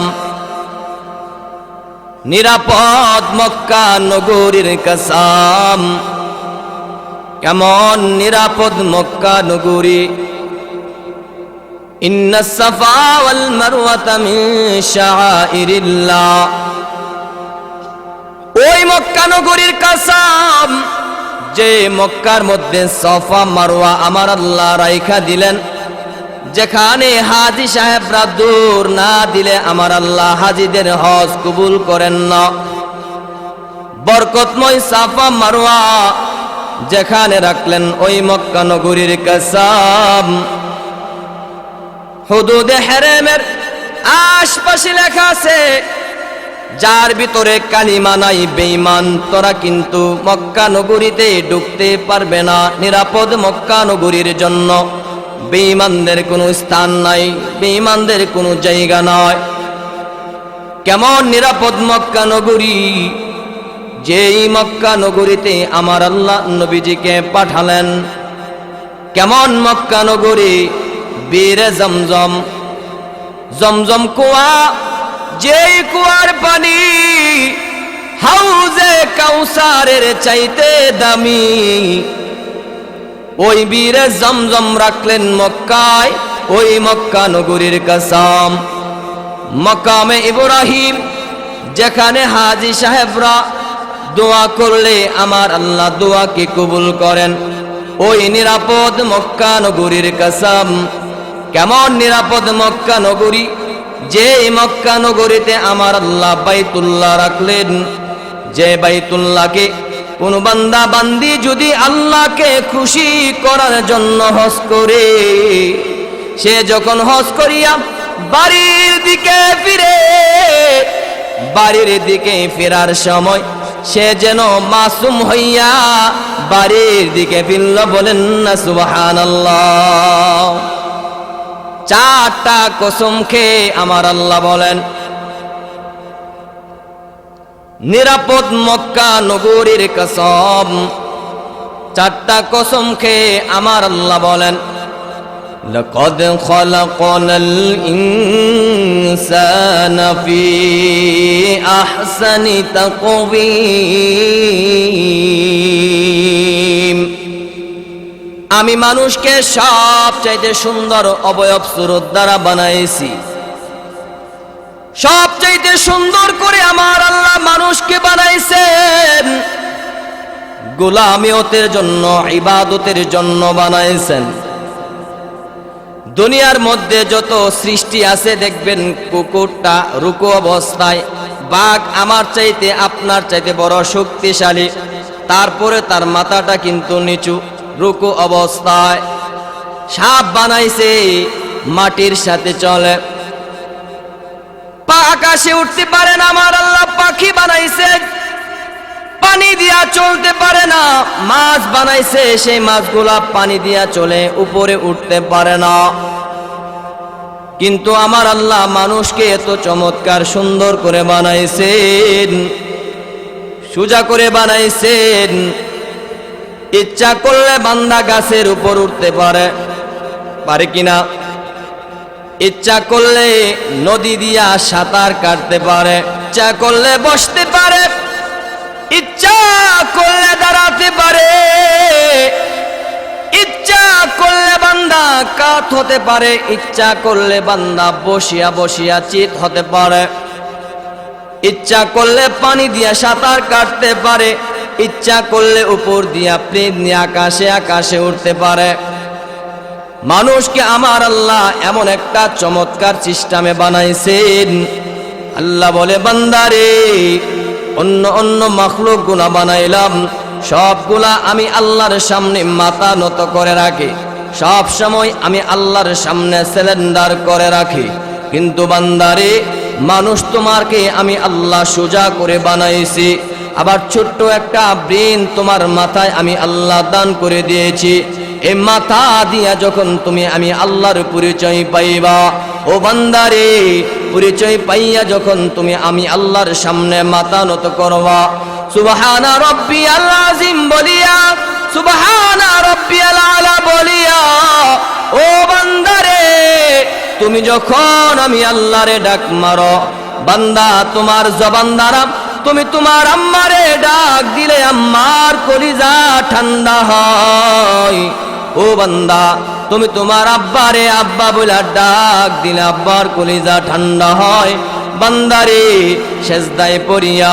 Speaker 1: নিরাপদ মক্কা নগরীর কসম। কেমন নিরাপদ মক্কা নগরী? ইন্নাস সাফা ওয়াল মারওয়াতা মিন শাআইরিল্লাহ। ওই মক্কা নগরীর কসম, যে মক্কার মধ্যে সাফা মারওয়া আমার আল্লাহ রাইখা দিলেন, যেখানে হাজি সাহেবরা দৌড় না দিলে আমার আল্লাহ হাজিদের হজ কবুল করেন না। বরকতময় সাফা মারওয়া যেখানে রাখলেন, ওই মক্কা নগরীর কসম। হুদুদে হারামের আশপাশে লেখা আছে, যার ভিতরে কালিমা নাই বেঈমান, তোরা কিন্তু মক্কা নগরীতে ঢুকতে পারবে না। নিরাপদ মক্কা নগরীর জন্য বেঈমানদের কোনো স্থান নাই, বেঈমানদের কোনো জায়গা নয়। কেমন নিরাপদ মক্কা নগরী? যেই মক্কা নগরীতে আমার আল্লাহ নবীজিকে পাঠালেন। কেমন মক্কা নগরী? বীরে জমজম, জমজম কুয়া, যেই কুয়ার পানি হাউজে কাউসারের চাইতে দামি। ওই বীরে জমজম রাখলেন মক্কায়, ওই মক্কা নগরীর কসম। মাকামে ইব্রাহিম, যেখানে হাজি সাহেবরা দোয়া করলে আমার আল্লাহ দোয়াকে কবুল করেন, ওই নিরাপদ মক্কা নগরীর কসম। কেমন নিরাপদ মক্কা নগরী? যে মক্কা নগরীতে আমার আল্লাহ বাইতুল্লাহ রাখলেন, যে বাইতুল্লাহকে কোন বান্দা বান্দি যদি আল্লাহকে খুশি করার জন্য হজ করে, সে যখন হজ করিয়া বাড়ির দিকে ফিরে, বাড়ির দিকে ফেরার সময় সে যেন মাসুম হইয়া বাড়ির দিকে ফিরল। বলেন না সুবহানাল্লাহ। চারটা কসম খেয়ে আমার আল্লাহ বলেন, নিরাপদ মক্কা নগরীর কসম, চারটা কসম খেয়ে আমার আল্লাহ বলেন, লাকাদ খালাকনাল ইনসানা ফি আহসানি তাকওয়িম। আমি মানুষকে সবচাইতে সুন্দর অবয়ব সুরত দ্বারা বানাইছি। সবচাইতে সুন্দর করে আমার আল্লাহ মানুষকে বানাইছেন। গোলামিয়তের জন্য, ইবাদতের জন্য বানাইছেন। দুনিয়ার মধ্যে যত সৃষ্টি আছে দেখবেন কুকুরটা রুকু অবস্থায়, বাঘ আমার চাইতে আপনার চাইতে বড় শক্তিশালী, তারপরে তার মাথাটা কিন্তু নিচু রুকু অবস্থায়। সাপ বানাইছে মাটির সাথে চলে, আকাশে উঠতে পারে না। আমার আল্লাহ পাখি বানাইছে পানি দিয়া চলতে পারে না। মাছ বানাইছে সেই মাছগুলা পানি দিয়া চলে, উপরে উঠতে পারে না। কিন্তু আমার আল্লাহ মানুষকে এত চমৎকার সুন্দর করে বানাইছেন, সোজা করে বানাইছেন। ইচ্ছা করলে বান্দা গাছের উপর উঠতে পারে, পারে কিনা? ইচ্ছা করলে নদী দিয়া সাঁতার কাটতে পারে, ইচ্ছা করলে বসতে পারে, ইচ্ছা করলে দাঁড়াতে পারে, ইচ্ছা করলে বান্দা কাত হতে পারে, ইচ্ছা করলে বান্দা বসিয়া বসিয়া চিত হতে পারে, ইচ্ছা করলে পানি দিয়া সাঁতার কাটতে পারে, ইচ্ছা করলে উপর দিয়া প্লেন নিয়ে আকাশে আকাশে উঠতে পারে। মানুষকে আমার আল্লাহ এমন একটা চমৎকার সিস্টেমে বানাইছেন। আল্লাহ বলে, বান্দারে অন্য অন্য মাখলুক গুলা বানাইলাম, সবগুলা আমি আল্লাহর সামনে মাথা নত করে রাখি, সব সময় আমি আল্লাহর সামনে সিলিন্ডার করে রাখি। কিন্তু বান্দারে মানুষ তোমাকে আমি আল্লাহ সোজা করে বানাইছি, আবার ছোট্ট একটা ব্রেন তোমার মাথায় আমি আল্লাহ দান করে দিয়েছি। এই মাথা দিয়া যখন তুমি আমি আল্লাহর পরিচয় পাইবা, ও বান্দারে পরিচয় পাইয়া যখন তুমি আমি আল্লাহর সামনে মাথা নত করবা, সুবহানা রাব্বিয়াল আযীম বলিয়া, সুবহানা রাব্বিয়াল আলা বলিয়া, ও বান্দারে তুমি যখন আমি আল্লাহরে ডাক মারো, বান্দা তোমার জবান দ্বারা তুমি তোমার আম্মারে ডাক দিলে আম্মার কলিজা ঠান্ডা হয়। ও বান্দা তুমি তোমার আব্বারে আব্বা বলে ডাক দিলে আব্বার কলিজা ঠান্ডা হয়। বান্দারে সেজদায় পড়িয়া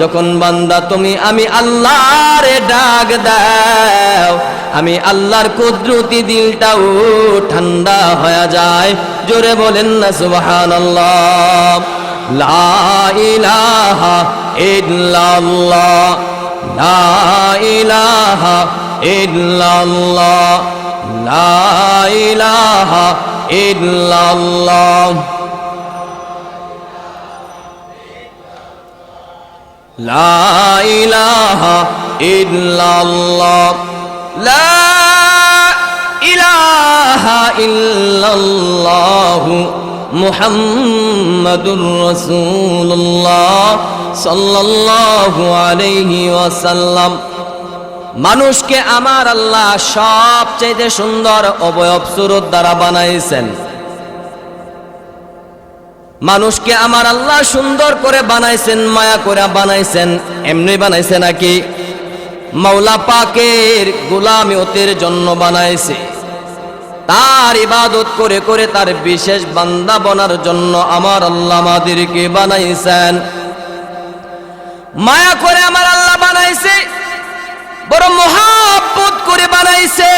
Speaker 1: যখন বান্দা তুমি আমি আল্লাহরে ডাক দাও, আমি আল্লাহর কুদরতি দিলটাও ঠান্ডা হয়ে যায়। জোরে বলেন না সুবহানাল্লাহ। লা ইলাহা ইল্লাল্লাহ, লা ইলাহা ইল্লাল্লাহ, লা ইলাহা ইল্লাল্লাহ, লা ইলাহা ইল্লাল্লাহ, লা ইলাহা ইল্লাল্লাহু মুহাম্মাদুর রাসূলুল্লাহ সাল্লাল্লাহু আলাইহি ওয়াসাল্লাম। মানুষকে আমার আল্লাহ সবচেয়ে সুন্দর অবয়ব সুরত দ্বারা বানাইছেন। মানুষকে আমার আল্লাহ সুন্দর করে বানাইছেন, মায়া করে বানাইছেন। এমনি বানাইছে নাকি? মাওলা পাকের গোলামিয়তের জন্য বানাইছে, তার ইবাদত করে করে তার বিশেষ বান্দা বনার জন্য আমার আল্লাহ আমাদেরকে বানাইছেন। মায়া করে আমার আল্লাহ বানাইছে, বড় মহব্বত করে বানাইছে।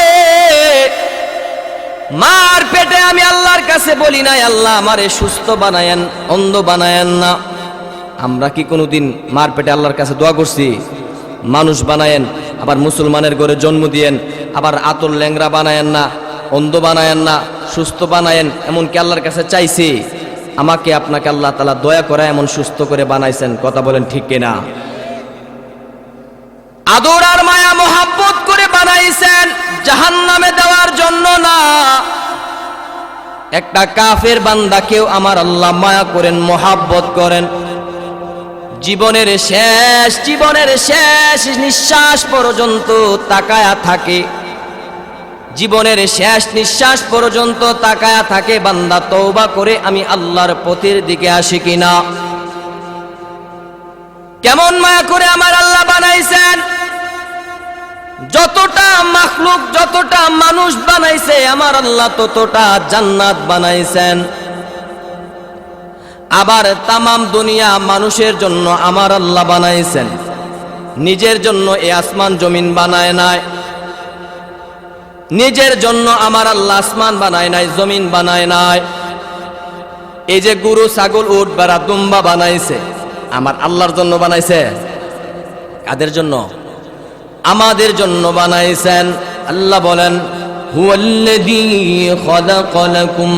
Speaker 1: মার পেটে আমি আল্লাহর কাছে বলি নাই আল্লাহ আমারে সুস্থ বানায়েন, অন্ধ বানায়েন না। আমরা কি কোনোদিন মার পেটে আল্লাহর কাছে দোয়া করছি? মানুষ বানায়েন, আবার মুসলমানের ঘরে জন্ম দিয়েন, আবার আতর ল্যাংরা বানায়েন না। অন্ধ বানায়েন না, সুস্থ বানায়েন, এমনকি আল্লাহর কাছে চাইছি আমাকে আপনাকে আল্লাহ তাআলা দয়া করে এমন সুস্থ করে বানাইছেন। কথা বলেন ঠিক কিনা? আদর আর মায়া মোহাব্বত করে বানাইছেন, জাহান্নামে দেওয়ার জন্য না। একটা কাফের বান্দাকেও আমার আল্লাহ মায়া করেন, মোহাব্বত করেন। জীবনের শেষ নিঃশ্বাস পর্যন্ত তাকায়া থাকে, জীবনের শেষ নিঃশ্বাস পর্যন্ত তাকায়া থাকে বান্দা তওবা করে আমি আল্লাহর পথের দিকে আসি কিনা। কেমন মায়া করে আমার আল্লাহ বানাইছেন। যতটা মাখলুক, যতটা মানুষ বানাইছে আমার আল্লাহ ততটা জান্নাত বানাইছেন। আবার তামাম দুনিয়া মানুষের জন্য আমার আল্লাহ বানাইছেন, নিজের জন্য এই আসমান জমিন বানায় নাই। নিজের জন্য আমার আল্লাহ আসমান বানায় নাই, জমিন বানায় নাই। এই যে গরু, ছাগল, উট, ভেড়া, দুম্বা বানাইছে আমার আল্লাহর জন্য বানাইছে। কাদের জন্য? আমাদের জন্য বানাইছেন। আল্লাহ বলেন হুয়াল্লাযী খালাকা লাকুম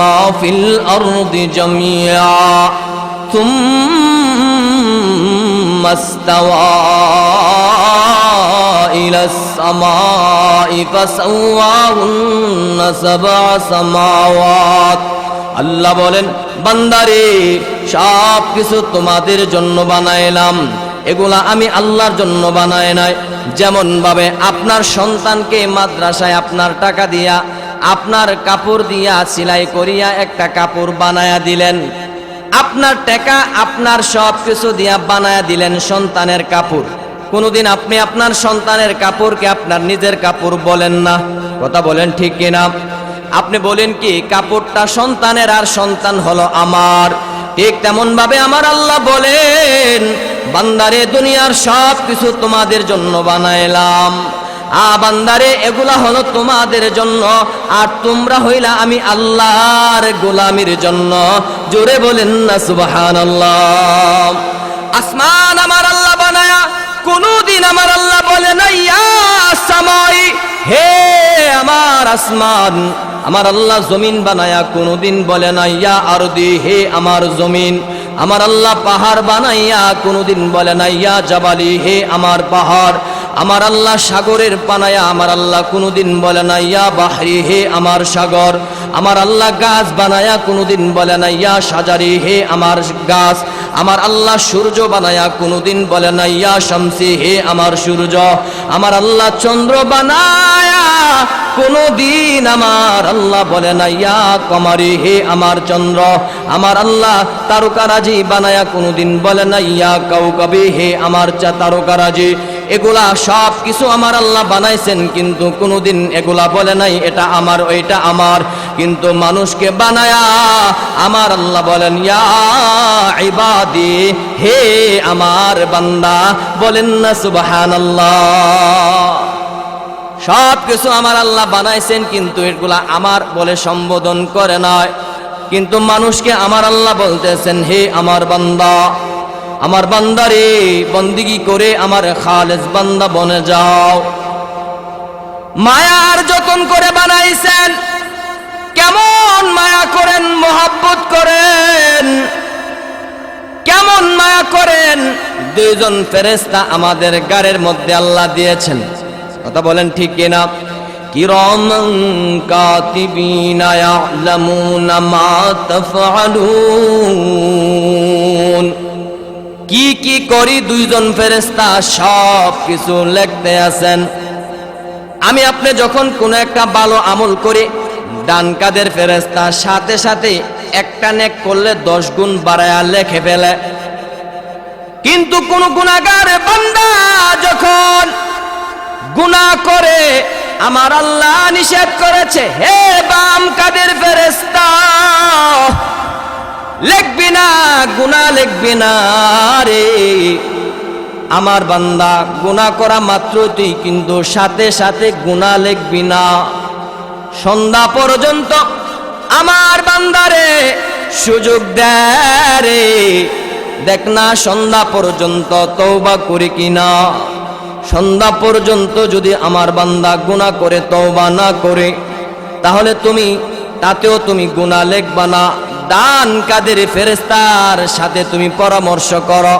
Speaker 1: মা ফিল আরদি জামিআ থুম্মা ইসতাওয়া ইলাস সামাই ফাসাওয়াহুন্না সাবআ সামাওয়াত। আল্লাহ বলেন বান্দারে সব কিছু তোমাদের জন্য বানাইলাম, এগুলা আমি আল্লাহর জন্য বানায় নাই। যেমন ভাবে আপনার সন্তানকে মাদ্রাসায় আপনার টাকা দিয়া, আপনার কাপড় দিয়া সেলাই করিয়া একটা কাপড় বানায়া দিলেন, আপনার টাকা আপনার সব কিছু দিয়া বানায়া দিলেন সন্তানের কাপড়। কোনোদিন আপনি আপনার সন্তানের কাপড়কে আপনার নিজের কাপড় বলেন না। কথা বলেন ঠিক কিনা? আপনি বলেন কি কাপড়টা সন্তানের আর সন্তান হলো আমার। ঠিক তেমন ভাবে আমার আল্লাহ বলেন বান্দারে দুনিয়ার সব কিছু তোমাদের জন্য বানাইলাম, বান্দারে এগুলা হলো তোমাদের জন্য, আর তোমরা হইলা আমি আল্লাহর গোলামির জন্য। জোরে বলেন না সুবহানাল্লাহ। আসমান আমার আল্লাহ বানায়া কোনদিন আমার আল্লাহ বলে না ইয়া সামাই, হে আমার আসমান। আমার আল্লাহ জমিন বানায়া কোনদিন বলে না ইয়া আরদি, হে আমার জমিন। আমার আল্লাহ পাহাড় বানাইয়া কোনদিন বলে না ইয়া জাবালি, হে আমার পাহাড়। আমার আল্লাহ সাগরের বানায়া আমার আল্লাহ কোনদিন বলে না ইয়া বাহরি, হে আমার সাগর। আমার আল্লাহ গাছ বানায়া কোনদিন বলে না ইয়া সাজারি, হে আমার গাছ। আমার আল্লাহ সূর্য বানায়া কোনদিন বলে না ইয়া শামসি, হে আমার সূর্য। আমার আল্লাহ চন্দ্র বানায়া কোনদিন আমার আল্লাহ বলে না ইয়া কমারি, হে আমার চন্দ্র। আমার আল্লাহ তারকারাজি বানায়া কোনদিন বলে না ইয়া কাউকাবি, হে আমার তারকারাজি। এগুলা সব কিছু আমার আল্লাহ বানাইছেন, কিন্তু কোনদিন এগুলা বলে নাই এটা আমার, ওইটা আমার। কিন্তু মানুষকে বানায়া আমার আল্লাহ বলেন ইয়া ইবাদি, হে আমার বান্দা। বলেন না সুবহানাল্লাহ। সব কিছু আমার আল্লাহ বানাইছেন, কিন্তু এগুলা আমার বলে সম্বোধন করে নয়। কিন্তু মানুষকে আমার আল্লাহ বলতেছেন হে আমার বান্দা, আমার বান্দারে বন্দিগি করে আমার খালেস বান্দা বনে যাও। মায়ার যতন করে বানাইছেন, কেমন মায়া করেন, মোহাব্বত করেন, কেমন মায়া করেন। দুইজন ফেরেশতা আমাদের গাড়ির মধ্যে আল্লাহ দিয়েছেন। কথা বলেন ঠিক কিনা? কিরামান কাতিবিনা ইয়ালামুনা মা তাফআলুন। কি কি করি দুইজন ফেরেশতা সব কিছু লিখতে আছেন। আমি আপনি যখন কোন একটা ভালো আমল করি, ডান কাদের ফেরেশতা সাথে সাথে একটা নেক করলে 10 গুণ বাড়ায়া লেখে ফেলে। কিন্তু কোন গুনাহগার বান্দা যখন গুনাহ করে, আমার আল্লাহ নিষেধ করেছে হে বাম কাদের ফেরেশতা লিখবি না, গুনাহ লিখবি না রে। আমার বান্দা গুনাহ করা মাত্র তুই কিন্তু সাথে সাথে গুনাহ লিখবি না। সন্ধ্যা পর্যন্ত আমার বান্দারে সুযোগ দেয় রে, দেখ না সন্ধ্যা পর্যন্ত তওবা করি কিনা। সন্ধ্যা পর্যন্ত যদি আমার বান্দা গুনাহ করে তওবা না করে, তাহলে তুমি তাতেও তুমি গুনাহ লিখবা না। ডান কাদের ফেরেশতার সাথে তুমি পরামর্শ করো,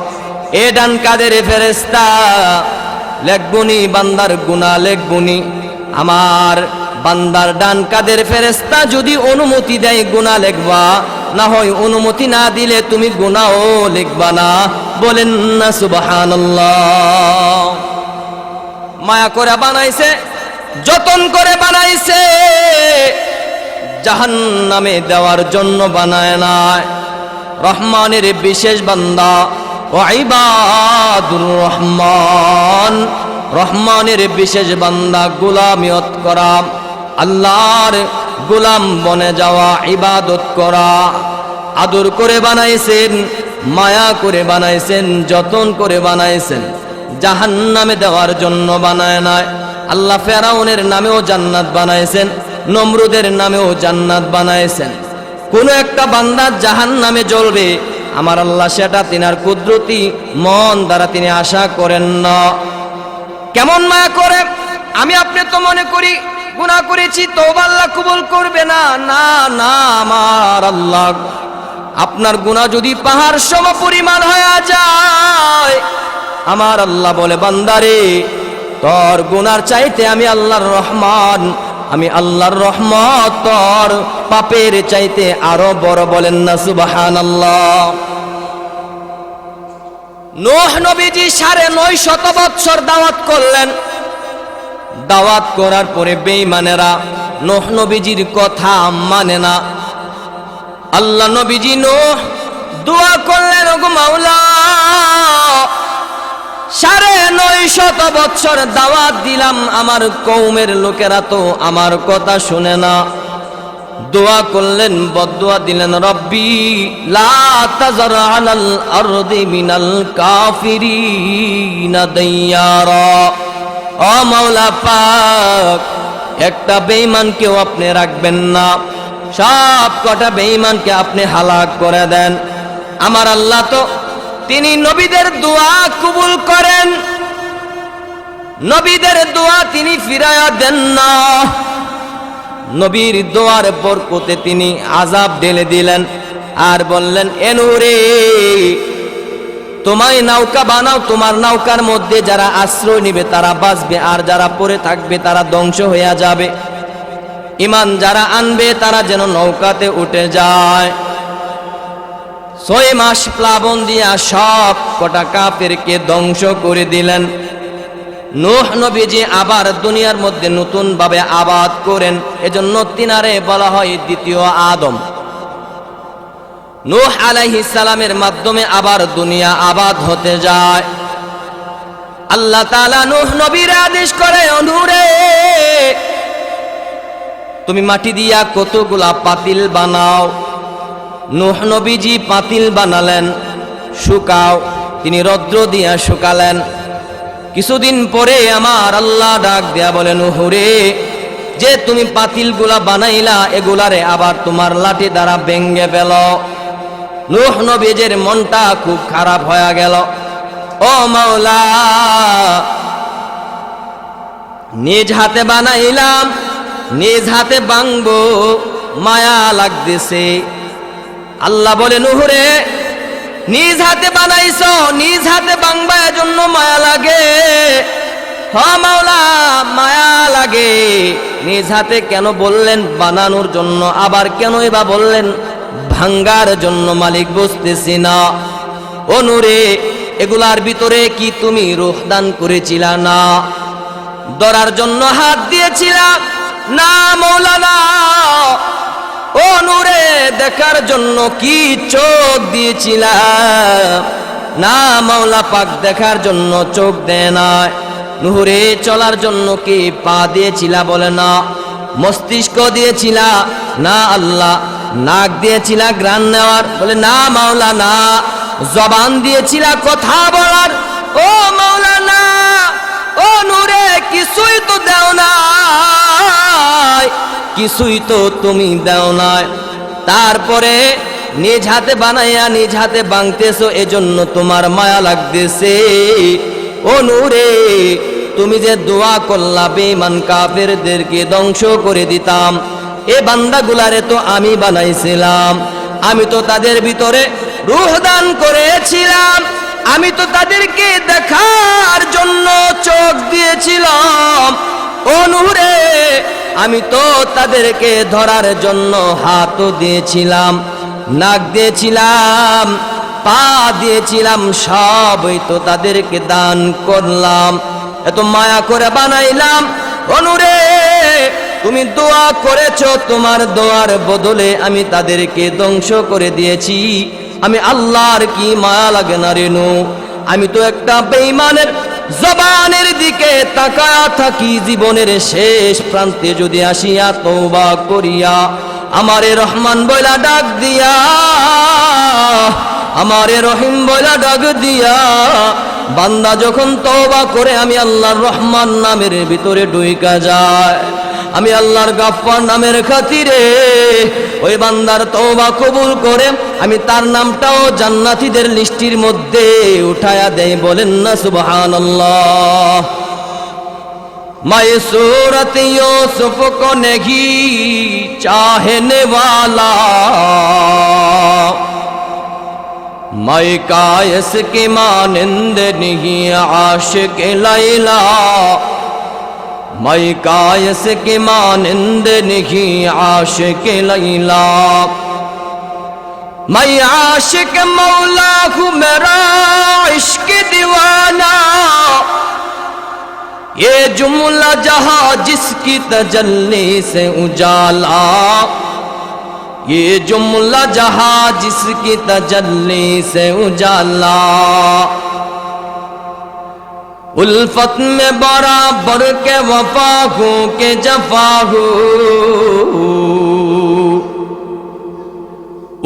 Speaker 1: এ ডান কাদের ফেরেশতা লিখবুনি বান্দার গুনাহ লিখবুনি। আমার বান্দার ডান কাদের ফেরেশতা যদি অনুমতি দেয় গুনাহ লিখবা, না হয় অনুমতি না দিলে তুমি গুনাহও লিখবা না। বলেন না সুবহানাল্লাহ। মায়া করে বানাইছে, যতন করে বানাইছে, জাহান্নামে দেওয়ার জন্য বানায় নাই। রহমানের বিশেষ বান্দা ও ইবাদুর রহমান, রহমানের বিশেষ বান্দা গোলামিয়ত করা, আল্লাহর গোলাম বনে যাওয়া, ইবাদত করা, আদর করে বানাইছেন, মায়া করে বানাইছেন, যতন করে বানাইছেন, জাহান্নামে দেওয়ার জন্য বানায় নাই। আল্লাহ ফেরাউনের নামেও জান্নাত বানাইছেন, নমরুদের নামেও জান্নাত বানাইছেন। কোন একটা বান্দা জাহান্নামে জ্বলবে, আমার আল্লাহ সেটা তিনার কুদরতি মন দ্বারা তিনি আশা করেন না। কেমন মায়া করে? আমি আপনি তো মনে করি গুনাহ করেছি, তওবা আল্লাহ কবুল করবে না। না না, আমার আল্লাহ, আপনার গুনাহ যদি পাহাড় সম পরিমাণ হয়ে যায়, আমার আল্লাহ বলে বান্দারে তোর গুনার চাইতে আমি আল্লাহর রহমান, আমি আল্লাহর রহমত তোর পাপের চাইতে আরো বড়। বলেন না সুবহানাল্লাহ। নূহ নবীজি ৯৫০ বৎসর দাওয়াত করলেন। দাওয়াত করার পরে বেঈমানেরা নূহ নবীজির কথা মানে না। আল্লাহ নবীজি নূহ দোয়া করলেন, ওগো মাওলা, ৯৫০ বৎসর দাওয়াত দিলাম, আমার কওমের লোকেরা তো আমার কথা শুনে না। দোয়া করলেন, বদদোয়া দিলেন, রব্বি লা তাযার আলাল আরদি মিনাল কাফিরিনা দাইয়ারা। ও মাওলা পাক, একটা বেঈমানকেও আপনি রাখবেন না, সব কটা বেঈমানকে আপনি হালাক করে দেন। আমার আল্লাহ তো তিনি নবীদের দোয়া কবুল করেন, নবীদের দোয়া তিনি ফিরায়া দেন না। নবীর দোয়ার বরকতে তিনি আযাব ঢেলে দিলেন আর বললেন, এ নূরে তোমায় নৌকা বানাও, তোমার নৌকার মধ্যে যারা আশ্রয় নিবে তারা বাঁচবে, আর যারা পড়ে থাকবে তারা ধ্বংস হয়ে যাবে। ঈমান যারা আনবে তারা যেন নৌকাতে উঠে যায়। ৬ মাস প্লাবন দিয়া সব কটা কাফেরকে ধ্বংস করে দিলেন। নূহ নবীজি আবার দুনিয়ার মধ্যে নতুন ভাবে আবাদ করেন, এজন্য তিনারে বলা হয় দ্বিতীয় আদম। নূহ আলাইহিস সালামের মাধ্যমে আবার দুনিয়া আবাদ হতে যায়। আল্লাহ তাআলা নূহ নবীর আদেশ করে, নূরে তুমি মাটি দিয়া কতগুলা পাতিল বানাও। নূহ নবীজি পাতিল বানালেন, শুকাও, তিনি রৌদ্র দিয়া শুকালেন। কিছুদিন পরে আমার আল্লাহ ডাক দেয়া বলে, নূহ রে, যে তুমি পাতিলগুলা বানাইলা এগুলারে আবার তোমার লাঠি দ্বারা ভেঙ্গে ফেল। নূহ নবীজির মনটা খুব খারাপ হয়ে গেল। ও মাওলা, নিজ হাতে বানাইলাম, নিজ হাতে ভাঙবো, মায়া লাগতেছে। আল্লাহ বলে, নূহ রে, নিজ হাতে বানাইছো, নিজ হাতে ভাঙবা, এজন্য মায়া লাগে। হ্যাঁ মাওলা, মায়া লাগে। নিজ হাতে কেন বললেন বানানোর জন্য, আবার কেনই বা বললেন ভাঙ্গার জন্য? মালিক বুঝতেছি না। ও নূরে, এগুলার ভিতরে কি তুমি রূহ দান করেছিলা? না। ধরার জন্য হাত দিয়েছিলা? না মাওলানা। ও নূরে, দেখার জন্য কি চোখ দিয়েছিলা? না মাওলা পাক, দেখার জন্য চোখ দেয় না। নূরে, চলার জন্য কি পা দিয়েছিলা? বলে না। মস্তিষ্ক দিয়েছিলা? না আল্লাহ। নাক দিয়েছিলা ঘ্রাণ নেওয়ার? বলে না মাওলা না। জবান দিয়েছিলা কথা বলার? ও মাওলা না। ও নূরে, কিছুই তো দেও না, কিছুই তো তুমি দেও না। তারপরে নিজ হাতে বানাইয়া নিজ হাতে ভাঙতেছো, এজন্য তোমার মায়া লাগতেছে। ও নূরে, তুমি যে দোয়া করলা বেঈমান কাফেরদেরকে ধ্বংস করে দিতাম, এ বান্দাগুলারে তো আমি বানাইছিলাম, আমি তো তাদের ভিতরে রূহ দান করেছিলাম, আমি তো তাদেরকে দেখার জন্য চোখ দিয়েছিলাম, ও নূহ রে আমি তো তাদেরকে ধরার জন্য হাতও দিয়েছিলাম, নাক দিয়েছিলাম, পা দিয়েছিলাম, সবই তো তাদেরকে দান করলাম, এত মায়া করে বানাইলাম। ও নূহ রে তুমি দোয়া করেছো, তোমার দোয়ার বদলে আমি তাদেরকে ধ্বংস করে দিয়েছি, আমি আল্লাহর কি মায়া লাগে না রে নূহ? আমি তো একটা বেঈমানের জবানের দিকে তাকায়া থাকি, জীবনের শেষ প্রান্তে যদি আসিয়া তওবা করিয়া আমারে রহমান বইলা ডাক দিয়া, আমারে রহিম বইলা ডাক দিয়া, বান্দা যখন তওবা করে আমি আল্লাহর রহমান নামের ভিতরে ঢুইকা যায়, আমি আল্লাহর গাফফার নামের খাতিরে ওই বান্দার তওবা কবুল করে আমি তার নামটাও জান্নাতীদের লিস্টির মধ্যে উঠায়া দেই। বলেন না সুবহানাল্লাহ। मैं सूरत यूसुफ को नहीं चाहने वाला, मैं कायस के मानंद नहीं आशिक लैला, मैं कायस के मानंद नहीं आशिक लैला, मैं आशिक मौला हूँ मेरा इश्क दीवाना, ये जुमला जहां जिसकी तजल्ली से उजाला, ये जुमला जहां जिसकी तजल्ली से उजाला, उल्फत में बराबर के वफा हूँ के जफा हूँ,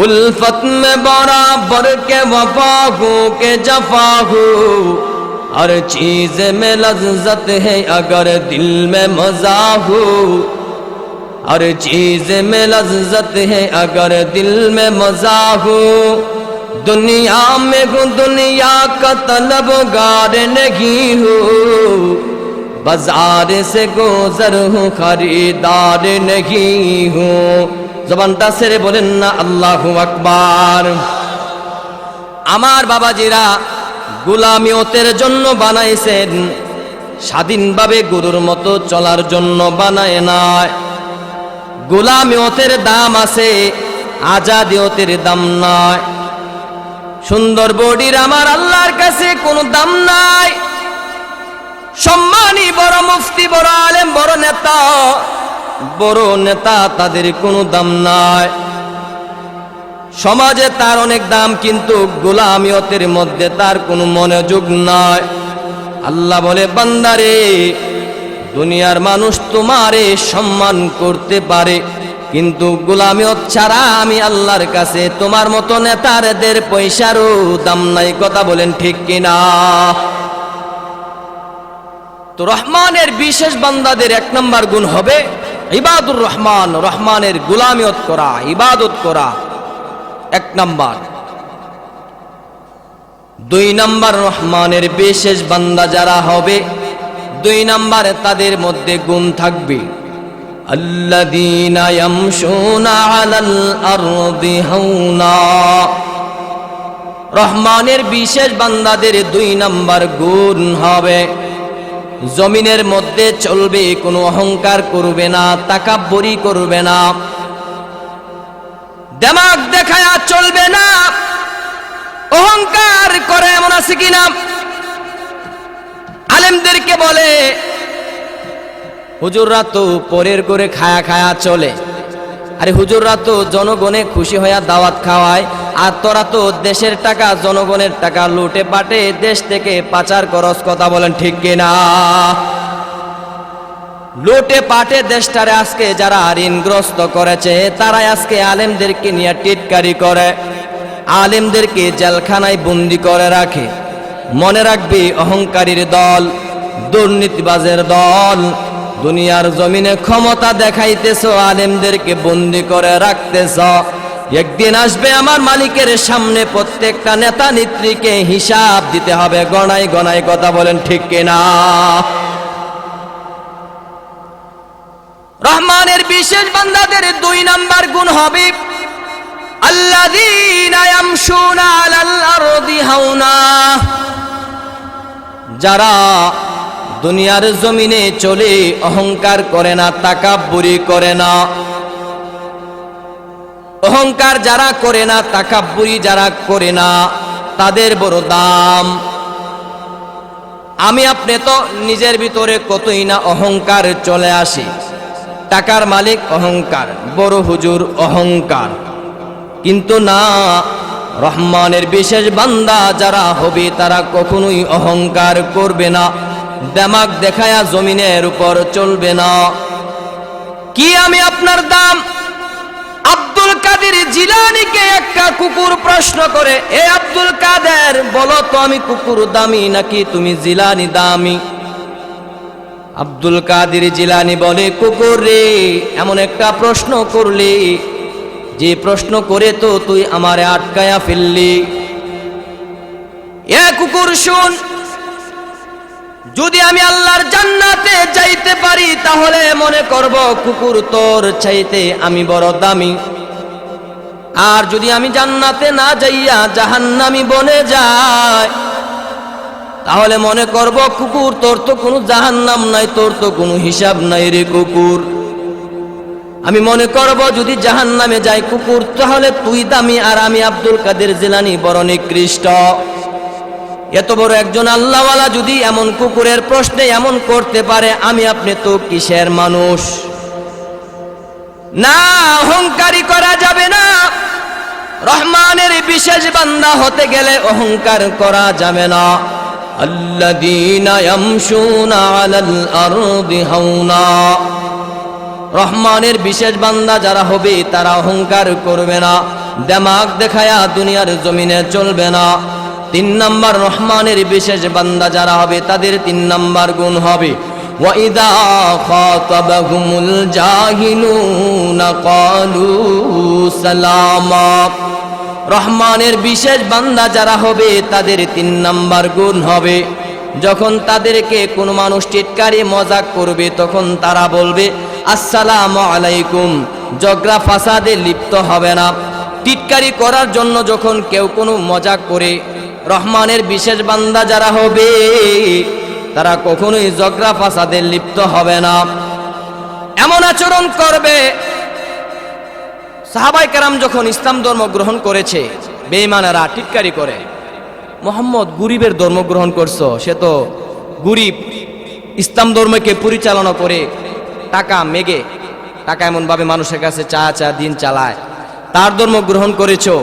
Speaker 1: उल्फत में बराबर के वफा हूँ के जफा हूँ, हर चीज में लज्जत है अगर दिल में मजा हो, हर चीज में लज्जत है अगर दिल में मजा हो, दुनिया में हूँ दुनिया का तलबगार नहीं हो, बाजार से गुजर हूँ खरीदार नहीं हूँ। जबानटा सेरे बोलें ना अल्लाहु আকবার। আমার বাবাজিরা গোলামিয়তের জন্য বানাইছেন, স্বাধীনভাবে গরুর মতো চলার জন্য বানায় নাই। গোলামিয়তের দাম আছে, আজাদিয়তের দাম নাই। সুন্দর বডির আমার আল্লাহর কাছে কোনো দাম নাই। সম্মানী বড় মুফতি, বড় আলেম, বড় নেতা তাদের কোনো দাম নাই। সমাজে তার অনেক দাম, কিন্তু গোলামিয়তের মধ্যে তার কোনো মনোযোগ নাই। আল্লাহ বলে বান্দারে, দুনিয়ার মানুষ তোমারে সম্মান করতে পারে, কিন্তু গোলামিয়ত ছাড়া আমি আল্লাহর কাছে তোমার মতো নেতারদের পয়সারও দাম নাই। কথা বলেন ঠিক কিনা? তো রহমানের বিশেষ বান্দাদের এক নম্বর গুণ হবে ইবাদুর রহমান, রহমানের গোলামিয়ত করা, ইবাদত করা এক নাম্বার। 2 নাম্বার, রহমানের বিশেষ বান্দা যারা হবে 2 নাম্বারে তাদের মধ্যে গুণ থাকবে আল্লাযীনা ইয়ামশুনা আলাল আরদি হাওনা। রহমানের বিশেষ বান্দাদের 2 নাম্বার গুণ হবে জমিনের মধ্যে চলবে, কোনো অহংকার করবে না, তাকাব্বুরি করবে না, দিমাগ দেখায়া চলবে না। অহংকার করে এমন আছে কিনা? আলেমদেরকে বলে হুজুররা তো পরের করে খায়া খায়া চলে। আরে হুজুররা তো জনগণে খুশি হইয়া দাওয়াত খাওয়ায়, আর তোরা তো দেশের টাকা, জনগণের টাকা লুটে পাটে দেশ থেকে পাচার করস। কথা বলেন ঠিক কিনা? লুটে পাটে দেশটারে আজকে যারা ঋণগ্রস্ত করেছে, তারাই আজকে আলেমদেরকে নিয়ে টিটকারি করে, আলেমদেরকে জেলখানায় বন্দি করে রাখে। মনে রাখবি, অহংকারীর দল, দুর্নীতিবাজের দল, দুনিয়ার জমিনে ক্ষমতা দেখাইতেছ, আলেমদেরকে বন্দি করে রাখতেছ। একদিন আসবে আমার মালিকের সামনে প্রত্যেকটা নেতা নেত্রীকে হিসাব দিতে হবে গণায় গণায়। কথা বলেন ঠিক কিনা? রহমান রহমানের বিশেষ বান্দাদের 2 নাম্বার গুণ হবে আল্লাযীনা ইয়ামশুনা আলাল আরদি হাওনা, যারা দুনিয়ার জমিনে চলে অহংকার করে না, তাকাব্বুরি করে না। অহংকার যারা করে না, তাকাব্বুরি যারা করে না, তাদের বড় দাম। আমি আপনি তো নিজের ভিতরে কতই না অহংকার চলে আসে। টাকার মালিক অহংকার, বড় হুজুর অহংকার, কিন্তু না, রহমানের বিশেষ বান্দা যারা হবে তারা কখনোই অহংকার করবে না, দেমাগ দেখায়া জমিনের উপর চলবে না। কি আমি আপনার দাম? আব্দুল কাদের জিলানীকে একটা কুকুর প্রশ্ন করে, এ আব্দুল কাদের বলো তো আমি কুকুর দামি নাকি তুমি জিলানী দামি? আব্দুল কাদের জিলানী বলে, কুকুর রে, এমন একটা প্রশ্ন করলি যে প্রশ্ন করে তো তুই আমারে আটকায়া ফেললি। এ কুকুর শুন, যদি আমি আল্লাহর জান্নাতে যাইতে পারি তাহলে মনে করব কুকুর তোর চাইতে আমি বড় দামি, আর যদি আমি জান্নাতে না যাইয়া জাহান্নামী বনে যাই তাহলে মনে করব কুকুর তোর তো কোনো জাহান্নাম নাই, তোর তো কোনো হিসাব নাই রে কুকুর। আমি মনে করব যদি জাহান্নামে যাই কুকুর তাহলে তুই দামি আর আমি আব্দুল কাদের জিলানী বড় নিকৃষ্ট। এত বড় একজন আল্লাহওয়ালা যদি এমন কুকুরের প্রশ্নে এমন করতে পারে, আমি আপনি তো কিসের মানুষ? না, অহংকারী করা যাবে না। রহমানের বিশেষ বান্দা হতে গেলে অহংকার করা যাবে না। আল্লাযীনা ইয়ামশুনা আলাল আরদি হাওনা, রহমানের বিশেষ বান্দা যারা হবে তারা অহংকার করবে না, দেমাগ দেখায়া দুনিয়ার জমিনে চলবে না। 3 নাম্বার রহমানের বিশেষ বান্দা যারা হবে তাদের 3 নাম্বার গুণ হবে ওয়াইদা খাতাবাহুমুল জাহিলুনা ক্বালু সালামা। রহমানের বিশেষ বান্দা যারা হবে তাদের 3 নাম্বার গুণ হবে, যখন তাদেরকে কোনো মানুষ টিটকারি মজাক করবে তখন তারা বলবে আসসালামু আলাইকুম, ঝগড়া ফাসাদে লিপ্ত হবে না। টিটকারি করার জন্য যখন কেউ কোনো মজাক করে, রহমানের বিশেষ বান্দা যারা হবে তারা কখনোই ঝগড়া ফাসাদে লিপ্ত হবে না, এমন আচরণ করবে। সাহাবায়ে কেরাম যখন ইসলাম ধর্ম গ্রহণ করেছে, বেঈমানেরা টিটকারি করে, মুহাম্মদ গরিবের ধর্ম গ্রহণ করছো, সে তো গরিব, ইসলাম ধর্মকে পরিচালনা করে টাকা মেগে, টাকা এমনভাবে মানুষের কাছে চা দিন চালায়, তার ধর্ম গ্রহণ করেছো।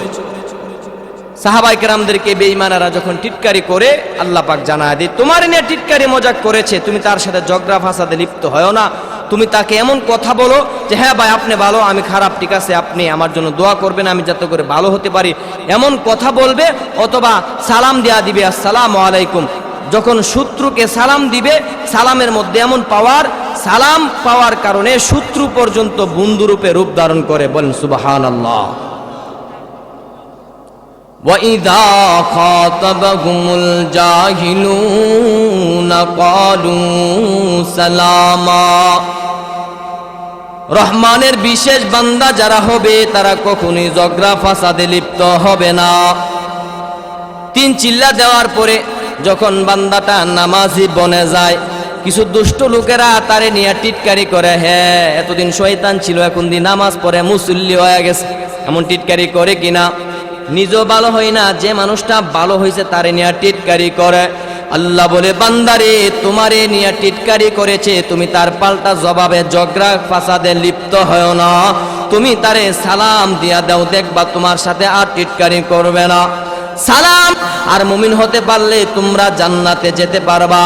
Speaker 1: সাহাবায়ে কেরামদেরকে বেঈমানেরা যখন টিটকারি করে, আল্লাহ পাক জানায় দেয় তোমার নিয়ে টিটকারি মজাক করেছে, তুমি তার সাথে ঝগড়া ফাসাদে লিপ্ত হয় না। তুমি তাকে এমন কথা বলো যে হ্যাঁ ভাই আপনি ভালো, আমি খারাপ, ঠিক আছে আপনি আমার জন্য দোয়া করবেন আমি যাতে করে ভালো হতে পারি, এমন কথা বলবে। অথবা সালাম দেয়া দিবে আসসালামু আলাইকুম, যখন শত্রুকে সালাম দিবে সালামের মধ্যে এমন পাওয়ার, সালাম পাওয়ার কারণে শত্রু পর্যন্ত বন্ধুরূপে রূপ ধারণ করে। বলেন সুবহানাল্লাহ। وَإِذَا خَاطَبَهُمُ الْجَاهِلُونَ قَالُوا سَلَامًا। রহমানের বিশেষ বান্দা যারা হবে তারা কখনোই ঝগড়া ফাসাদে লিপ্ত হবে না। 3 চিল্লা দেওয়ার পরে যখন বান্দাটা নামাজি বনে যায়, কিছু দুষ্ট লোকেরা তারে নিয়ে টিটকারি করে, হ্যাঁ এতদিন শয়তান ছিল এখন দিন নামাজ পড়ে মুসল্লি হয়ে গেছে, এমন টিটকারি করে কিনা? নিজেও ভালো হয় না, যে মানুষটা ভালো হয়েছে তারে নিয়ে টিটকারি করে। আল্লাহ বলে বান্দারে তোমারে নিয়ে টিটকারি করেছে, তুমি তার পাল্টা জবাবে ঝগড়া ফাসাদে লিপ্ত হয় না, তুমি তারে সালাম দিয়া দাও, দেখবা তোমার সাথে আর টিটকারি করবে না। সালাম আর মুমিন হতে পারলে তোমরা জান্নাতে যেতে পারবা,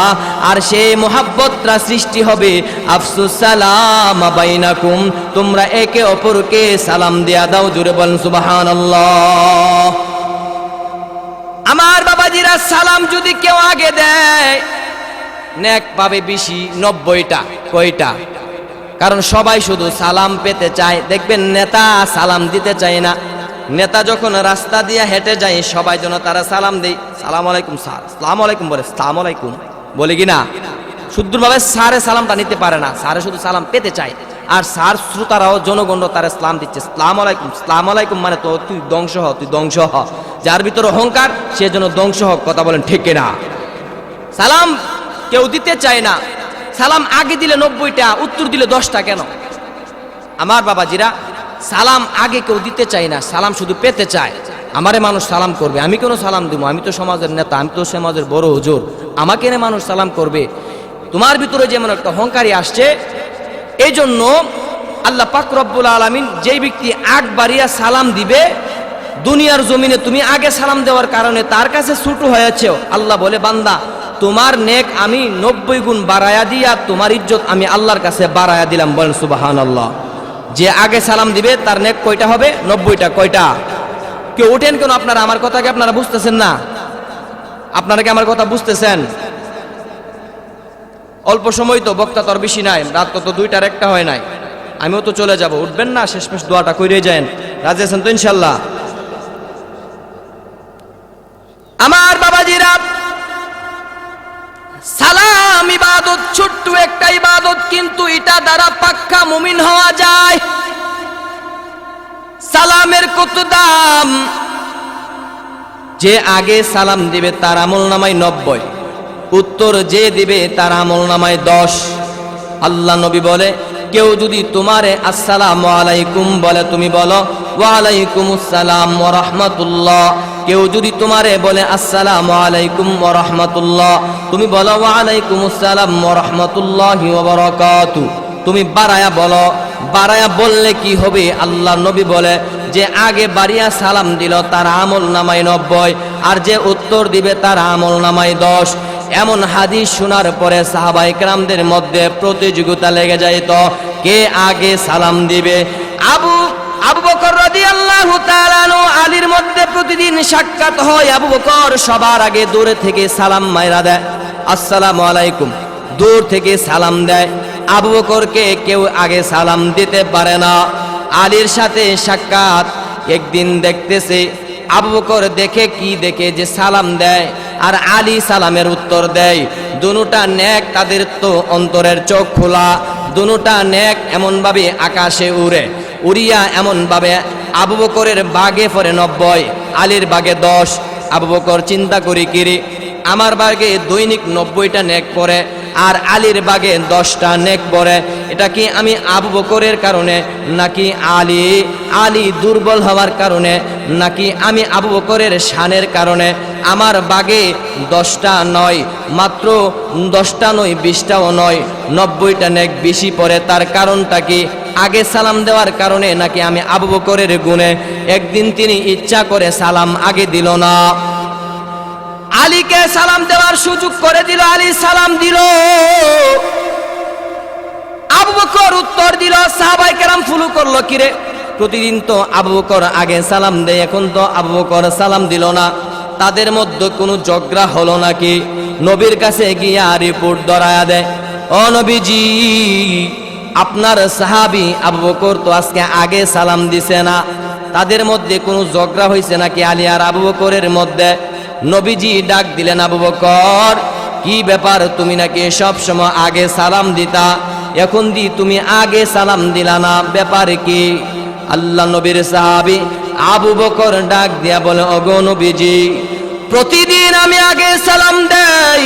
Speaker 1: আর সেই মোহাব্বতটা সৃষ্টি হবে। আফসুস সালাম বাইনাকুম, তোমরা একে অপরকে সালাম দিয়া দাও। জোরে বলেন সুবহানাল্লাহ। আমার বাবাজিরা, সালাম যদি কেউ আগে দেয় নেক পাবে বেশি 90টা। কয়টা? কারণ সবাই শুধু সালাম পেতে চায়। দেখবেন নেতা সালাম দিতে চায় না। নেতা যখন রাস্তা দিয়ে হেঁটে যায় সবাই যেন তারা সালাম দেয়, সালাম আলাইকুম স্যার, সালাম আলাইকুম বলে, সালাম আলাইকুম বলে কিনা, শুদ্ধভাবে স্যারে সালামটা নিতে পারে না, স্যারে শুধু সালাম পেতে চায়। আর সার শ্রোতারাও জনগণ তার সালাম দিচ্ছে, সালাম আলাইকুম মানে তো তুই ধ্বংস হ, তুই ধ্বংস হ। যার ভিতরে অহংকার সে যেন ধ্বংস হোক, কথা বলেন ঠিক কিনা? সালাম কেউ দিতে চায় না, সালাম আগে দিলে 90টা, উত্তর দিলে 10টা। কেন আমার বাবাজিরা? সালাম আগে কেউ দিতে চায় না, সালাম শুধু পেতে চায়। আমারে মানুষ সালাম করবে, আমি কেন সালাম দিব? আমি তো সমাজের নেতা, আমি তো সমাজের বড় হুজুর, আমাকে এনে মানুষ সালাম করবে। তোমার ভিতরে যেমন একটা অহংকারী আসছে, এই জন্য আল্লাহ পাক রব্বুল আলামিন যেই ব্যক্তি আগ বাড়িয়া সালাম দিবে দুনিয়ার জমিনে, তুমি আগে সালাম দেওয়ার কারণে তার কাছে ছোট হয়েছে। আল্লাহ বলে, বান্দা তোমার নেক আমি 90 গুণ বাড়ায়া দিয়া তোমার ইজ্জত আমি আল্লাহর কাছে বাড়ায়া দিলাম। বলেন সুবহানাল্লাহ। যে আগে সালাম দিবে তার নেক কয়টা হবে? 90টা। কয়টা? কেউ ওঠেন কেন আপনারা? আমার কথা কি আপনারা বুঝতেছেন না? আপনারা কি আমার কথা বুঝতেছেন? অল্প সময় তো, বক্তা তো আর বেশি নাই, রাত তো 2টার 1টা হয় নাই, আমিও তো চলে যাব। উঠবেন না? শেষমেশ দোয়াটা কইরে যান। রাজি আছেন তো ইনশাল্লাহ? আমার বাবাজিরা, সালাম ইবাদত, ছোট্ট একটা ইবাদত, কিন্তু এটা দ্বারা পাক্কা মুমিন হওয়া যায়। সালামের কত দাম! যে আগে সালাম দিবে তার আমলনামায় 90, উত্তর যে দিবে তার আমলনামায় 10। আল্লাহ নবী বলে, কেউ যদি তোমারে আসসালামু আলাইকুম বলে, তুমি বলো ওয়া আলাইকুমুস সালাম ওয়া রাহমাতুল্লাহ। কেউ যদি তোমারে বলে আসসালামু আলাইকুম ওয়া রাহমাতুল্লাহ, তুমি বলো ওয়া আলাইকুমুস সালাম ওয়া রাহমাতুল্লাহি ওয়া বারাকাতু। তুমি বাড়ায়া বলো। বাড়ায়া বললে কি হবে? আল্লাহ নবী বলে, যে আগে বাড়িয়া সালাম দিল তার আমল নামায় 90, আর যে উত্তর দিবে তার আমল নামায় 10। এমন হাদিস শোনার পরে সাহাবায়ে কেরামদের মধ্যে প্রতিযোগিতা লেগে যাইত, কে আগে সালাম দিবে। আবু বকর রাদিয়াল্লাহু তাআলা আনহু আলীর মধ্যে প্রতিদিন সাক্ষাৎ হয়। আবু বকর সবার আগে দূরে থেকে সালাম মাইরা দেয়, আসসালামু আলাইকুম, দূর থেকে সালাম দেয়। আবু বকরকে কেউ আগে সালাম দিতে পারে না। আলীর সাথে সাক্ষাৎ, একদিন দেখতেছে আবু বকর দেখে যে সালাম দেয় আর আলী সালামের উত্তর দেয়। দুটা নেক, তাদের তো অন্তরের চোখ খোলা, দুটা নেক এমন ভাবে আকাশে উড়িয়া এমন ভাবে আবু বকরের বাগে পড়ে 90, আলীর বাগে 10। আবু বকর চিন্তা করি, কিরে আমার বাগে দৈনিক 90টা নেক পড়ে আর আলীর বাগে 10টা নেক পড়ে, এটা কি আমি আবু বকরের কারণে, নাকি আলী দুর্বল হওয়ার কারণে, নাকি আমি আবু বকরের শানের কারণে? আমার বাগে 10টা নয়, মাত্র 10টা নয়, 20টাও নয়, 90টা নেক বেশি পড়ে। তার কারণটা কি? আগে সালাম দেওয়ার কারণে, নাকি আমি আবু বকরের গুণে? একদিন তিনি ইচ্ছা করে সালাম আগে দিল না, আলীকে সালাম দেওয়ার সুযোগ করে দিল। আলী সালাম দিল, আবু বকর উত্তর দিল। সাহাবায়ে কেরাম ফুলু করলো, কিরে প্রতিদিন তো আবু বকর আগে সালাম দেয়, এখন তো আবু বকর সালাম দিল না, তাদের মধ্যে কোনো ঝগড়া হলো নাকি? নবীর কাছে গিয়া রিপোর্ট ধরায়া দেয়, ও নবীজি, আপনার সাহাবী আবু বকর তো আজকে আগে সালাম দিছে না, তাদের মধ্যে কোনো ঝগড়া হয়েছে নাকি আলী আর আবু বকরের মধ্যে? নবীজি ডাক দিলেন, আবু বকর, কি ব্যাপার? তুমি নাকি সব সময় আগে সালাম দিতা, এখন তুমি আগে সালাম দিলা না, ব্যাপার কি? আল্লাহ নবীর সাহাবী আবু বকর ডাক দিয়া বলে, ওগো নবীজি, প্রতিদিন আমি আগে সালাম দেই,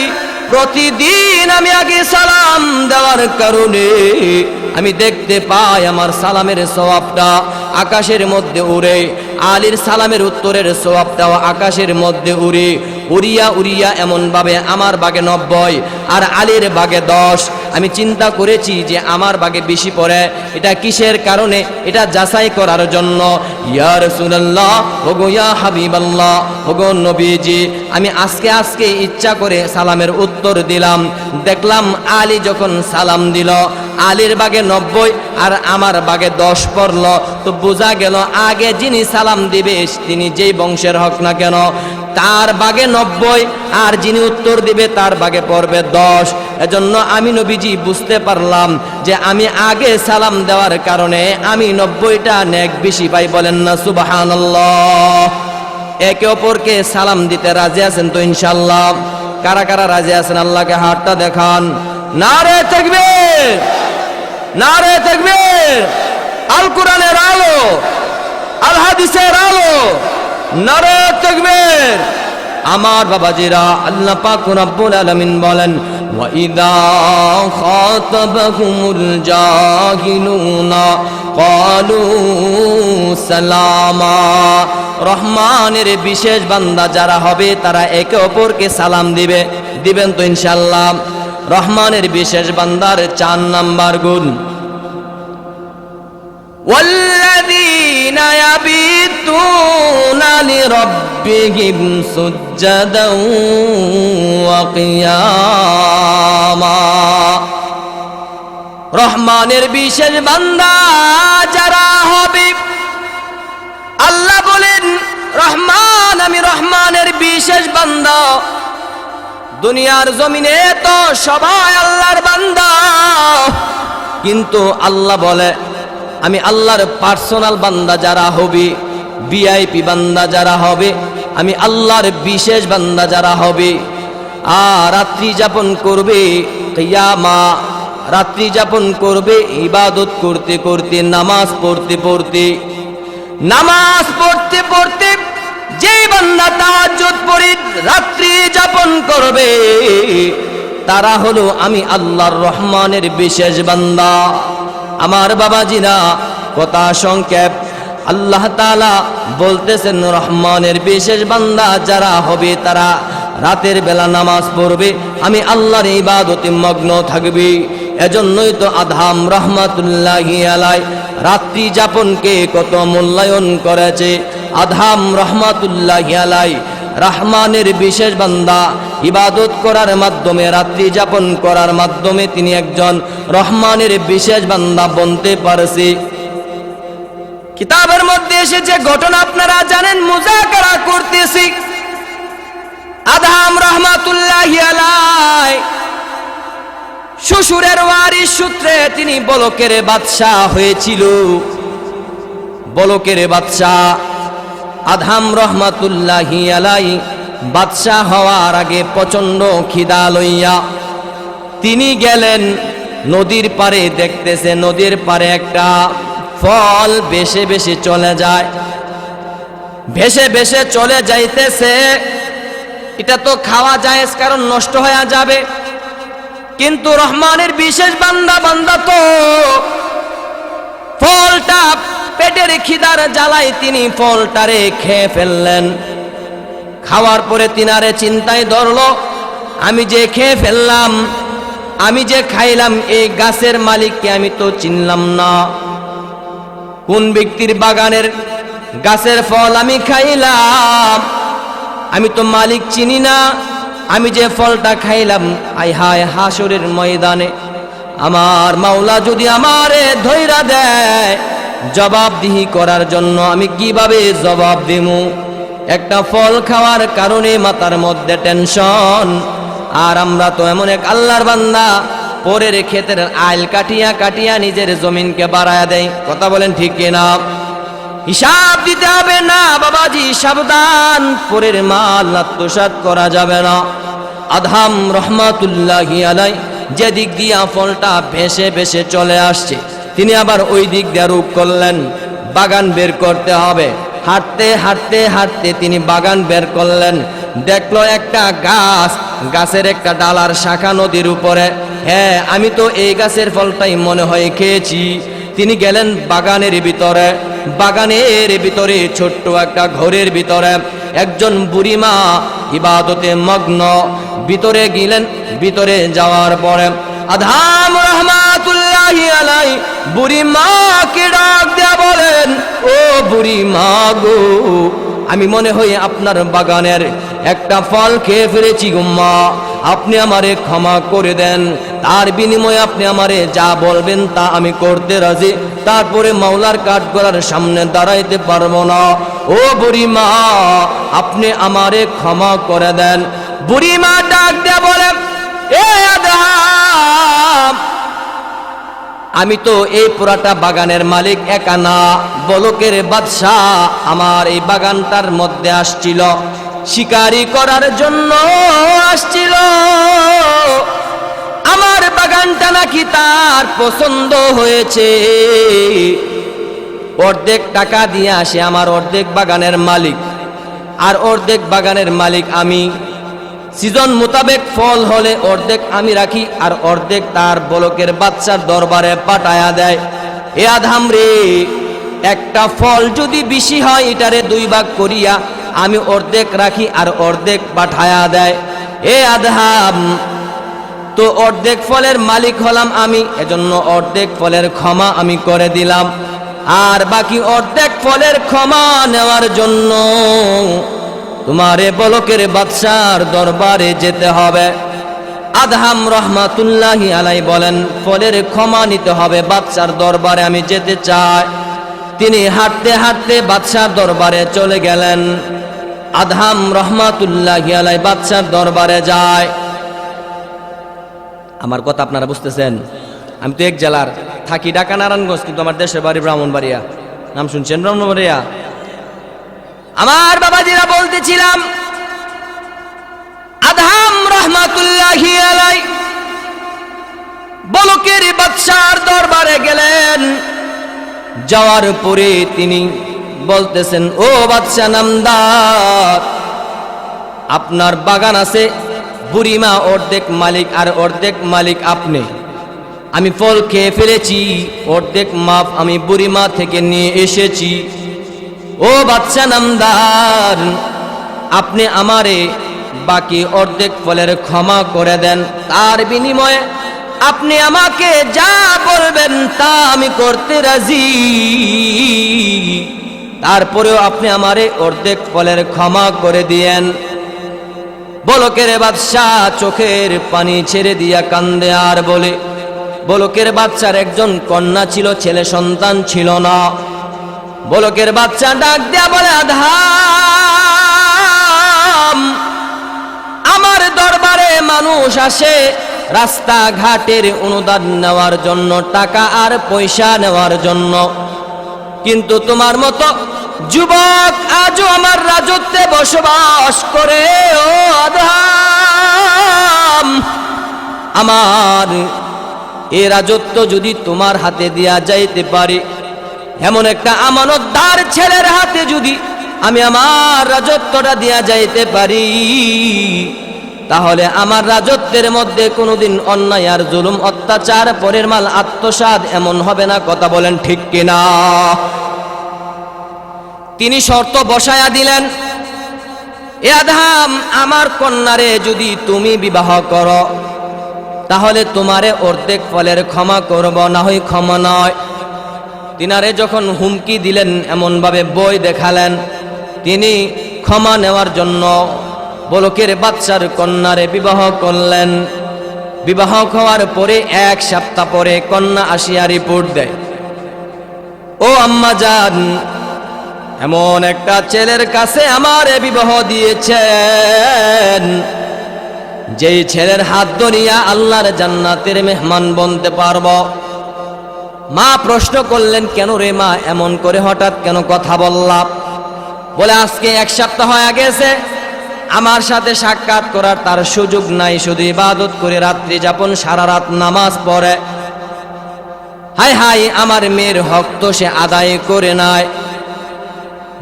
Speaker 1: প্রতিদিন আমি আগে সালাম দেওয়ার কারণে আমি দেখতে পাই আমার সালামের সওয়াবটা আকাশের মধ্যে উড়ে, আলীর সালামের উত্তরের সওয়াবটাও আকাশের মধ্যে উড়িয়া এমন ভাবে আমার বাগে 90 আর আলীর বাগে 10। আমি চিন্তা করেছি যে আমার বাগে বেশি পড়ে, এটা কিসের কারণে? এটা যাচাই করার জন্য। ইয়া রাসূলুল্লাহ, ওগো ইয়া হাবিবাল্লাহ, ওগো নবীজি, আমি আজকে ইচ্ছা করে সালামের উত্তর দিলাম, দেখলাম আলী যখন সালাম দিল আলীর বাগে 90 আর আমার বাগে 10 পড়ল, তো বোঝা গেল আগে যিনি সালাম দিবে তিনি যেই বংশের হোক না কেন তার বাগে 90 আর যিনি উত্তর দিবে তার বাগে পড়বে 10। এজন্য আমি নবীজি বুঝতে পারলাম যে আমি আগে সালাম দেওয়ার কারণে আমি 90টা নেক বেশি পাই। বলেন না সুবহানাল্লাহ? একে অপরকে সালাম দিতে রাজি আছেন তো ইনশাআল্লাহ? কারা কারা রাজি আছেন আল্লাহকে হাতটা দেখান। নারে তাকবীর, নারে তাকবীর, আল কোরআনের আলো, আল হাদিসের আলো, নারে তাকবীর। আমার বাবাজিরা, আল্লাহ পাক রব্বুল আলামিন বলেন, ওয়া ইযা খাতাবাহুমুল জাহিলুনা ক্বালু সালামা। রহমানের বিশেষ বান্দা যারা হবে তারা একে অপরকে সালাম দিবেন তো ইনশাআল্লাহ। রহমানের বিশেষ বান্দার 4 নাম্বার গুণ, والذين يبيتون لربهم سجدا وقياما। রহমানের বিশেষ বান্দা যারা হবে, আল্লাহ বলেন রহমান, আমি রহমানের বিশেষ বান্দা। দুনিয়ার জমিনে তো সবাই আল্লাহর বান্দা, কিন্তু আল্লাহ বলে আমি আল্লাহর পার্সোনাল বান্দা যারা হবে, ভিআইপি বান্দা যারা হবে, আমি আল্লাহর বিশেষ বান্দা যারা হবে, আর রাত্রি যাপন করবে কিয়ামা, রাত্রি যাপন করবে ইবাদত করতে করতে, নামাজ পড়তে পড়তে, নামাজ পড়তে পড়তে যে বান্দা তাহাজ্জুদ পড়ে রাত্রি যাপন করবে, তারা হলো আমি আল্লাহর রহমানের বিশেষ বান্দা। আমার বাবাজিরা, কথা সংক্ষেপ, আল্লাহ তাআলা বলতেছেন রহমানের বিশেষ বান্দা যারা হবে তারা রাতের বেলা নামাজ পড়বে, আমি আল্লাহর ইবাদতে মগ্ন থাকবে। এজন্যই তো আদম রহমাতুল্লাহি আলাই রাত্রি যাপনকে কত মূল্যায়ন করেছে। আদম রহমাতুল্লাহি আলাই রহমানের বিশেষ বান্দা, ইবাদত করার মাধ্যমে, রাত্রি যাপন করার মাধ্যমে তিনি একজন রহমানের বিশেষ বান্দা বনতে পারছে। কিতাবের মধ্যে এসেছে ঘটনা আপনারা জানেন, মুযাকারা করতেছি। আদম রহমাতুল্লাহি আলাই শ্বশুরের ওয়ারিশ সূত্রে তিনি বলকের বাদশাহ হয়েছিল। বলকের বাদশাহ আদম রহমাতুল্লাহি আলাই বাদশাহ হওয়ার আগে প্রচন্ড খিদা লইয়া তিনি গেলেন নদীর পারে। দেখতেছে নদীর পারে একটা ফল ভেসে ভেসে চলে যায়, ভেসে ভেসে চলে যাইতেছে। এটা তো খাওয়া যায়, কারণ নষ্ট হয়ে যাবে, কিন্তু রহমানের বিশেষ বান্দা তো ফলটা পেটের খিদার জ্বালায় তিনি ফলটারে খেয়ে ফেললেন। খাওয়ার পরে তিনারে চিন্তায় ধরলো, আমি যে খেয়ে ফেললাম, আমি যে খাইলাম, এই গাছের মালিককে আমি তো চিনলাম না। কোন ব্যক্তির বাগানের গাছের ফল আমি খাইলাম, আমি তো মালিক চিনি না। আমি যে ফলটা খাইলাম, আয় হায় হাসরের ময়দানে আমার মাওলা যদি আমারে ধইরা দেয় জবাবদিহি করার জন্য, আমি কিভাবে জবাব দেবো? একটা ফল খাওয়ার কারণে মাথার মধ্যে টেনশন। আর আমরা তো এমন এক আল্লাহর বান্দা, পরের ক্ষেতের আইল কাটিয়া কাটিয়া নিজের জমিনকে বাড়ায়া দেয়। কথা বলেন ঠিক কিনা? হিসাব দিতে হবে না বাবাজি, সাবধান, পরের মাল আত্মসাৎ করা যাবে না। আদম রহমাতুল্লাহি আলাই যে দিক দিয়া ফলটা ভেসে ভেসে চলে আসছে, তিনি আবার ওই দিক দিয়ে রূপ করলেন বাগান বের করতে হবে। হাঁটতে হাঁটতে হাঁটতে তিনি বাগান বের করলেন। দেখলো একটা গাছ, গাছের একটা ডালার শাখা নদীর উপরে। হ্যাঁ, আমি তো এই গাছের ফলটাই মনে হয় খেয়েছি। তিনি গেলেন বাগানের ভিতরে। বাগানের ভিতরে ছোট্ট একটা ঘরের ভিতরে একজন বুড়িমা ইবাদতে মগ্ন। ভিতরে গেলেন, ভিতরে যাওয়ার পরে আদম রহমাতুল্লাহি আলাই বুড়িমাকে ডাক দিয়া বলেন, ও বুড়িমা গো, আমি মনে হয় আপনার বাগানের একটা ফল খেয়ে ফেলেছি গুম্মা, আপনি আমারে ক্ষমা করে দেন। তার বিনিময়ে আপনি আমারে যা বলবেন তা আমি করতে রাজি, তারপরে মাওলার কাঠগড়ার সামনে দাঁড়াইতে পারবো না। ও বুড়িমা, আপনি আমারে ক্ষমা করে দেন। বুড়িমা ডাক দিয়ে বলে, এ আদম, আমি তো এই পুরাটা বাগানের মালিক একা না, বলকের বাদশাহ আমার এই বাগানটার মধ্যে আসছিল, শিকারি করার জন্য আসছিল। আমার আমার বাগানটা নাকি তার পছন্দ হয়েছে, অর্ধেক টাকা দিয়ে আসে আমার অর্ধেক বাগানের মালিক, আর অর্ধেক বাগানের মালিক আমি। সিজন মোতাবেক ফল হলে অর্ধেক আমি রাখি, আর অর্ধেক তার বলকের বাচ্চার দরবারে পাঠায়া দেয়। এ আধাম রে, একটা ফল যদি বেশি হয় এটারে 2 ভাগ করিয়া আমি অর্ধেক রাখি আর অর্ধেক পাঠায়া দেয়। এ আধাম, তো অর্ধেক ফলের মালিক হলাম আমি, এজন্য অর্ধেক ফলের ক্ষমা আমি করে দিলাম, আর বাকি অর্ধেক ফলের ক্ষমা নেওয়ার জন্য তোমারে বলকের বাদশার দরবারে যেতে হবে। আদহাম রহমাতুল্লাহি আলাই বলেন, ফলের ক্ষমা নিতে হবে, বাদশার দরবারে আমি যেতে চাই। তিনি হাঁটতে হাঁটতে বাদশার দরবারে চলে গেলেন। আদহাম রহমাতুল্লাহি আলাই বাদশার দরবারে যায়। আমার কথা আপনারা বুঝতেছেন? আমি তো এক জেলার থাকি, ঢাকা নারায়ণগঞ্জ, কিন্তু আমার দেশের বাড়ি ব্রাহ্মণবাড়িয়া। নাম শুনছেন ব্রাহ্মণবাড়িয়া? আমার বাবাজিরা বলতেছিলাম, আদহাম রহমাতুল্লাহি আলাই বলকের বাদশার দরবারে গেলেন। যাওয়ার পরে তিনি বলতেছেন, ও বাদশা নামদার, আপনার বাগান আছে, বুড়িমা অর্ধেক মালিক আর অর্ধেক মালিক আপনি। আমি ফল খেয়ে ফেলেছি, অর্ধেক মাপ আমি বুড়িমা থেকে নিয়ে এসেছি। ও বাদশা নামদার, আপনি আমারে বাকি অর্ধেক ফলের ক্ষমা করে দেন, তার বিনিময়ে আপনি আমাকে যা বলবেন তা আমি করতে রাজি। তারপরেও আপনি আমারে অর্ধেক ফলের ক্ষমা করে দিয়েন। বলকের বাদশাহ চোখের পানি ছেড়ে দিয়া কান্দে আর বলে, বলকের বাচ্চার একজন কন্যা ছিল, ছেলে সন্তান ছিল না। বলকের বাচ্চা ডাক দেয়া বলে, আদহাম, আমার দরবারে মানুষ আসে রাস্তাঘাটের অনুদান নেওয়ার জন্য, টাকা আর পয়সা নেওয়ার জন্য, কিন্তু তোমার মতো যুবক আজও আমার রাজত্বে বসবাস করে। ও আদহাম, আমার এ রাজত্ব যদি তোমার হাতে দেয়া যাইতে পারে, এমন একটা আমানতদার ছেলের হাতে যদি আমি আমার রাজত্বটা দেয়া যাইতে পারি, তাহলে আমার রাজত্বের মধ্যে কোনোদিন অন্যায় আর জুলুম, অত্যাচার, পরের মাল আত্মসাৎ এমন হবে না। কথা বলেন ঠিক কিনা? তিনি শর্ত বসায়া দিলেন, এ আদহাম, আমার কন্যারে যদি তুমি বিবাহ করো, তাহলে তোমারে অর্ধেক ফলের ক্ষমা করব, না হয় ক্ষমা নয়। তিনারে যখন হুমকি দিলেন, এমনভাবে বই দেখালেন, তিনি ক্ষমা নেওয়ার জন্য বলকের বাদশার কন্যারে বিবাহ করলেন। বিবাহ হওয়ার পরে 1 সপ্তাহ পরে কন্যা আসিয়া রিপোর্ট দেয়, ও আম্মা জান, এমন একটা ছেলের কাছে আমার বিবাহ দিয়েছেন, যেই ছেলের হাত ধরিয়া আল্লাহর জান্নাতের মেহমান বনতে পারব। মা প্রশ্ন করলেন, কেন রে মা, এমন করে হঠাৎ কেন কথা বললাম? বলে, আজকে 1 সপ্তাহ হয়ে গেছে, আমার সাথে সাক্ষাৎ করার তার সুযোগ নাই, শুধু ইবাদত করে রাত্রি যাপন, সারা রাত নামাজ পড়ে। হাই হাই, আমার মেয়ের হক তো সে আদায় করে নাই।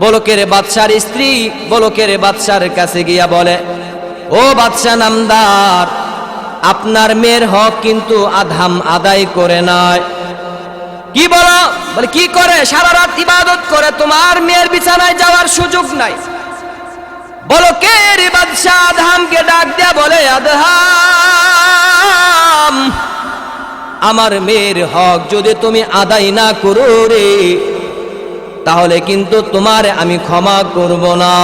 Speaker 1: বলকের বাদশার স্ত্রী বলকের বাদশার কাছে গিয়া বলে, ও বাদশা নামদার, আপনার মেয়ের হক কিন্তু আদহাম আদায় করে নাই। কি বলো? বলে, কি করে? সারা রাত ইবাদত করে, তোমার মেয়ের বিছানায় যাওয়ার সুযোগ নাই। বলকের বাদশা আদহামকে ডাক দেয়া বলে, আদহাম, আমার মেয়ের হক যদি তুমি আদায় না করো রে, তাহলে কিন্তু তোমার আমি ক্ষমা করব না।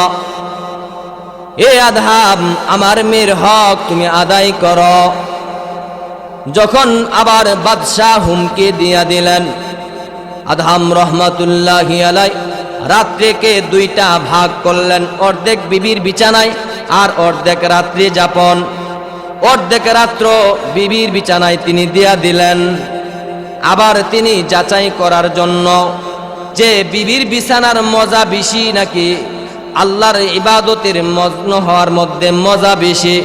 Speaker 1: এ আদহাম, আমার মেয়ের হক তুমি আদায় করো। যখন আবার বাদশাহ হুমকি দিয়া দিলেন, আদহাম রহমাতুল্লাহি আলাই রাত্রিকে 2টা ভাগ করলেন, অর্ধেক বিবির বিছানায় আর অর্ধেক রাত্রি যাপন। অর্ধেক রাত্র বিবির বিছানায় তিনি দিয়া দিলেন। আবার তিনি যাচাই করার জন্য যে বিবির বিছানার মজা বেশি নাকি আল্লাহর ইবাদতের মগ্ন হওয়ার মধ্যে মজা বেশি,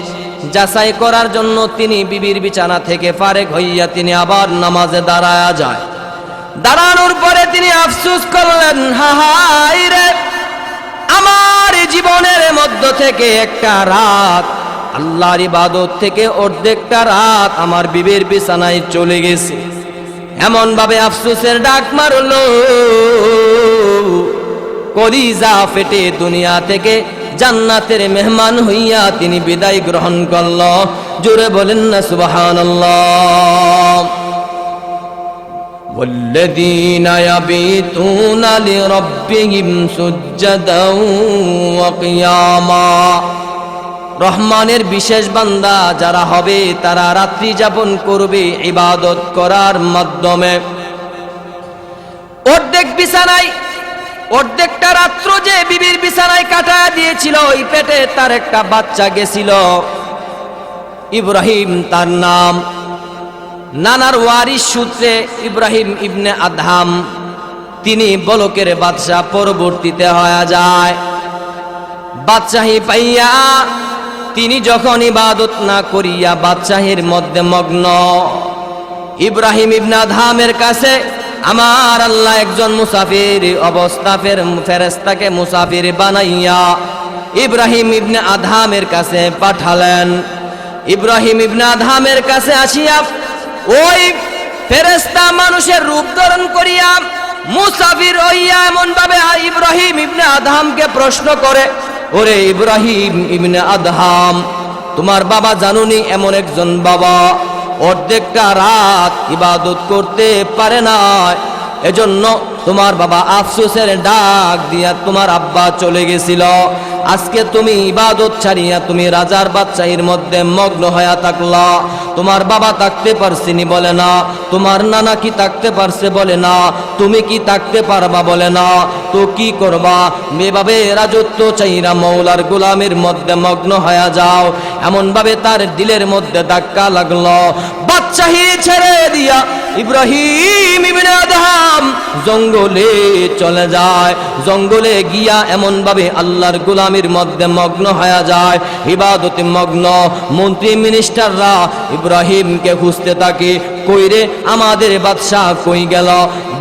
Speaker 1: যাচাই করার জন্য তিনি বিবির বিছানা থেকে ফারেক হইয়া তিনি আবার নামাজে দাঁড়ায়া যায়। দাঁড়ানোর পরে তিনি আফসোস করলেন, হায় রে, আমার জীবনের মধ্য থেকে একটা রাত, আল্লাহর ইবাদত থেকে অর্ধেকটা রাত আমার বিবির বিছানায় চলে গেছে। এমন ভাবে আফসোসের ডাক মারলো, কলিজা ফেটে দুনিয়া থেকে জান্নাতের মেহমান হইয়া তিনি বিদায় গ্রহণ করল। জোরে বলেন না সুবহানাল্লাহ। والذين يبيتون لربهم سجدا وقياما, রহমানের বিশেষ বান্দা যারা হবে তারা রাত্রি যাপন করবে ইবাদত করার মাধ্যমে। অর্ধেক বিছানায়, অর্ধেকটা রাত্র যে বিবির বিছানায় কাটায় দিয়েছিল, ওই পেটে তার একটা বাচ্চা গেছিল, ইব্রাহিম তার নাম। নানার ওয়ারিস সূত্রে ইব্রাহিম ইবনে আদহাম তিনি বলকের বাদশা পরবর্তীতে হয়ে যায়। বাদশাহী পাইয়া তিনি যখন ইবাদত না করিয়া বাদশাহীর মধ্যে মগ্ন, ইব্রাহিম ইবনে আদহামের কাছে আমার আল্লাহ একজন মুসাফির অবস্থা ফেরেশতাকে মুসাফির বানাইয়া ইব্রাহিম ইবনে আদহামের কাছে পাঠালেন। ইব্রাহিম ইবনে আদহামের কাছে আসিয়া ওই ফেরেশতা মানুষের রূপ ধারণ করিয়া মুসাফির হইয়া এমন ভাবে ইব্রাহিম ইবনে আদহামকে প্রশ্ন করে, ওরে ইব্রাহিম ইবনে আদহাম, তোমার বাবা জানুনি এমন একজন বাবা অর্ধেকটা রাত ইবাদত করতে পারে না, এজন্য তোমার বাবা আফসোসের ডাক দিয়া তোমার আব্বা চলে গেছিল। আজকে তুমি ইবাদত ছাড়িয়া তুমি রাজার বাদশাহীর মধ্যে মগ্ন হয়ে থাকলা। তোমার বাবা থাকতে পারছিনি বলে না, তোমার নানা কি থাকতে পারছে বলে না, তুমি কি থাকতে পারবা বলে না, তো কি করবা? এভাবে রাজত্ব চাইরা মৌলার গোলামের মধ্যে মগ্ন হয়ে যাও। এমন ভাবে তার দিলের মধ্যে ধাক্কা লাগলো। বাদশাহী ছেড়ে দিয়া ইব্রাহিম ইবনে আদহাম জঙ্গলে চলে যায়। জঙ্গলে গিয়া এমন ভাবে আল্লাহর গোলামির মধ্যে মগ্ন হয়ে যায়, ইবাদতে মগ্ন। মন্ত্রী মিনিস্টাররা ইব্রাহিমকে খুঁজতে থাকে, কই রে আমাদের বাদশাহ কই গেল?